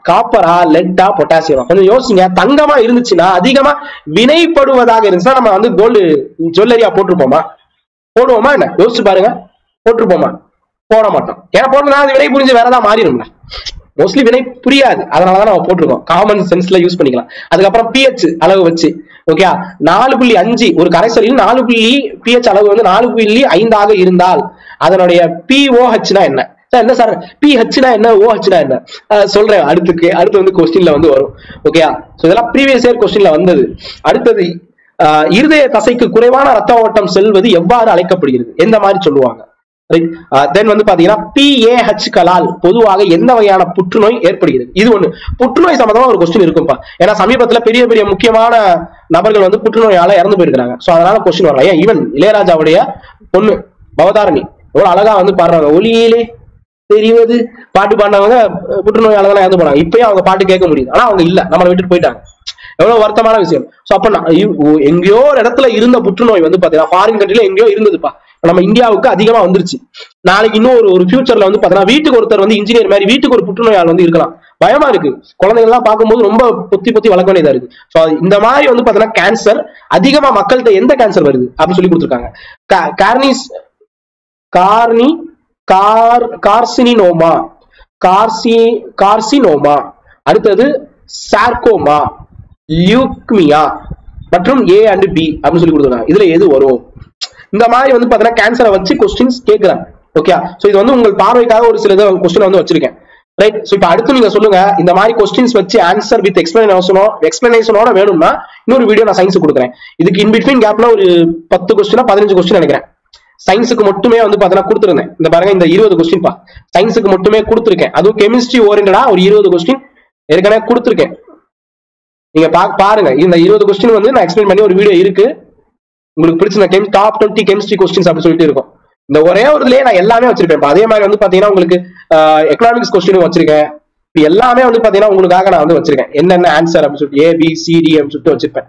காப்பரா, லெட்டா, பொட்டாசியமா. கொஞ்சம் யோசிங்க, தங்கமா இருந்துச்சுன்னா அதிகமா வினைப்படுவதாக இருந்துச்சுன்னா நம்ம வந்து கோல்டு ஜுவல்லரியா போடுவோமா என்ன, யோசிச்சு பாருங்க, போட்டிருப்போமா, போட மாட்டோம். ஏன்னா போட்டோம்னா அது வினை புரிஞ்சு வேற ஏதாவது மாறிடும்ல, மோஸ்ட்லி வினை புரியாது, அதனாலதான் நம்ம போட்டிருக்கோம், காமன் சென்ஸ்ல யூஸ் பண்ணிக்கலாம். அதுக்கப்புறம் பிஹெச் அளவு வச்சு, ஓகே, 4.5 ஒரு கரைசலில் 4 பிஹெச் அளவு வந்து 4.5 இருந்தால் அதனுடைய பிஓஹெச்னா என்ன, என்ன சார் பிஹெச்னா என்ன, ஓஹெச்னா என்ன, சொல்றேன் அடுத்து வந்து கொஸ்டின்ல வந்து வரும். ஓகே, இதெல்லாம் ப்ரீவியஸ் இயர் கொஸ்டின்ல வந்தது. அடுத்தது இருதய தசைக்கு குறைவான ரத்த ஓட்டம் செல்வது எவ்வாறு அழைக்கப்படுகிறது, எந்த மாதிரி சொல்லுவாங்க. தென் வந்து பாத்தீங்கன்னா PAH-களால் பொதுவாக எந்த வகையான புற்றுநோய் ஏற்படுகிறது. இது ஒண்ணு, புற்றுநோய் சம்பந்தமா ஒரு கொஸ்டின் இருக்கும்பா. ஏன்னா சமீபத்துல பெரிய முக்கியமான நபர்கள் வந்து புற்றுநோயால இறந்து போயிருக்காங்க. சோ அதனால கொஸ்டின் வரலாம். ஏன் ஈவன் இளையராஜாவுடைய பொண்ணு பவதாரணி எவ்வளவு அழகா வந்து பாடுறாங்க, ஒளியிலே தெரிவது பாட்டு பாடினவங்க புற்றுநோயால தான் இறந்து போனாங்க. இப்பயும் அவங்க பாட்டு கேட்க முடியுது, ஆனா அவங்க இல்ல, நம்மளை விட்டுட்டு போயிட்டாங்க. எவ்வளவு வருத்தமான விஷயம். சோ அப்ப எங்கேயோ ஒரு இடத்துல இருந்த புற்றுநோய் வந்து பாத்தீங்கன்னா ஃபாரின் கண்ட்ரில எங்கேயோ இருந்ததுப்பா, நம்ம இந்தியாவுக்கு அதிகமா வந்துருச்சு. நாளைக்கு இன்னும் ஒரு ஃபியூச்சர்ல வந்து பாத்தீங்கன்னா வீட்டுக்கு ஒருத்தர் வந்து இன்ஜினியர் மாதிரி வீட்டுக்கு ஒரு புற்றுநோயால் வந்து இருக்கலாம். பயமா இருக்கு, குழந்தைங்க எல்லாம் பார்க்கும்போது ரொம்ப பொத்தி வளர்க்க வேண்டியதா இருக்கு. சோ இந்த மாதிரி வந்து பாத்தீங்கன்னா கேன்சர் அதிகமா மக்கள்கிட்ட எந்த கேன்சர் வருது அப்படின்னு சொல்லி கொடுத்துருக்காங்க. கார்சினோமா, அடுத்தது சார்கோமா, லியூக்மியா மற்றும் A and B அப்படின்னு சொல்லி கொடுத்துருக்காங்க. இதுல எது வரும், இந்த மாதிரி வந்து பாத்தீங்கன்னா கேன்சரை வச்சு கொஸ்டின்ஸ் கேட்கிறாங்க. ஓகே, சோ இது வந்து உங்கள் பார்வைக்காக ஒரு சில கொஸ்டின் வந்து வச்சிருக்கேன். ரைட், சோ இப்ப அடுத்து நீங்க சொல்லுங்க, இந்த மாதிரி கொஸ்டின்ஸ் வச்சு ஆன்சர் வித் எக்ஸ்பிளனேஷனோட வேணும்னா இன்னொரு வீடியோ நான் சயின்ஸ் கொடுக்குறேன். இதுக்கு இன்பிட்வீன் கேப்ல ஒரு 10 கொஸ்டினா 15 கொஸ்டின் நினைக்கிறேன். சயின்ஸுக்கு மட்டுமே வந்து பாத்தீங்கன்னா கொடுத்துருந்தேன். இந்த பாருங்க, இந்த 20 கொஸ்டின் பா சயின்ஸுக்கு மட்டுமே கொடுத்துருக்கேன். அதுவும் கெமிஸ்ட்ரி ஓரியன்டா ஒரு 20 கொஸ்டின் ஏற்கனவே கொடுத்துருக்கேன். நீங்க பாருங்க, இந்த 20 கொஸ்டின் வந்து நான் எக்ஸ்பிளைன் பண்ணி ஒரு வீடியோ இருக்கு, உங்களுக்கு பிடிச்ச டாப் 20 கெமிஸ்ட்ரி கொஸ்டின்ஸ் அப்படின்னு சொல்லிட்டு இருக்கும். இந்த ஒரே ஒரு இதுலயே நான் எல்லாமே வச்சிருப்பேன். அதே மாதிரி வந்து பாத்தீங்கன்னா உங்களுக்கு எக்கனாமிக்ஸ் கொஸ்டினும் வச்சிருக்கேன். எல்லாமே வந்து பாத்தீங்கன்னா உங்களுக்காக நான் வந்து வச்சிருக்கேன், என்னென்ன ஆன்சர் அப்படின்னு சொல்லிட்டு ABCD அப்படின்னு சொல்லிட்டு வச்சிருப்பேன்.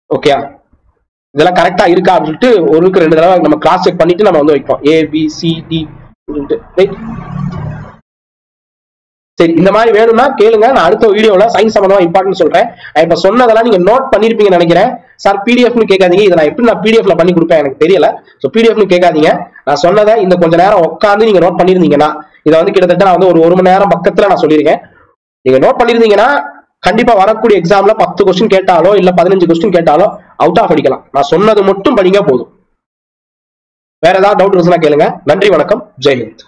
ஓகே, இதெல்லாம் கரெக்டா இருக்கா அப்படின்னு சொல்லிட்டு ஒருக்கு 2 தடவை நம்ம கிராஸ் செக் பண்ணிட்டு நம்ம வந்து வைப்போம் ABCD. சரி, இந்த மாதிரி வேணும்னா கேளுங்க, நான் அடுத்த வீடியோல சயின்ஸ் சம்பந்தமா இம்பார்ட்டன்ட் சொல்றேன். இப்ப சொன்னதெல்லாம் நீங்க நோட் பண்ணிருப்பீங்கன்னு நினைக்கிறேன். சார் பிடிஎஃப்னு கேட்காதீங்க, இதை நான் எப்படி நான் பிடிஎஃப்ல பண்ணி கொடுப்பேன் எனக்கு தெரியல. சோ பிடிஎஃப்னு கேட்காதீங்க, நான் சொன்னதை இந்த கொஞ்ச நேரம் உட்காந்து நீங்க நோட் பண்ணிருந்தீங்கன்னா, இதை வந்து கிட்டத்தட்ட நான் வந்து ஒரு மணி நேரம் பக்கத்துல நான் சொல்லியிருக்கேன். நீங்க நோட் பண்ணிருந்தீங்கன்னா கண்டிப்பா வரக்கூடிய எக்ஸாம்ல 10 கொஸ்டின் கேட்டாலோ இல்ல 15 கொஸ்டின் கேட்டாலோ அவுட் ஆஃப் அடிக்கலாம். நான் சொன்னது மட்டும் படிங்க போதும். வேற ஏதாவது டவுட் இருந்துச்சுன்னா கேளுங்க. நன்றி, வணக்கம், ஜெய்ஹிந்த்.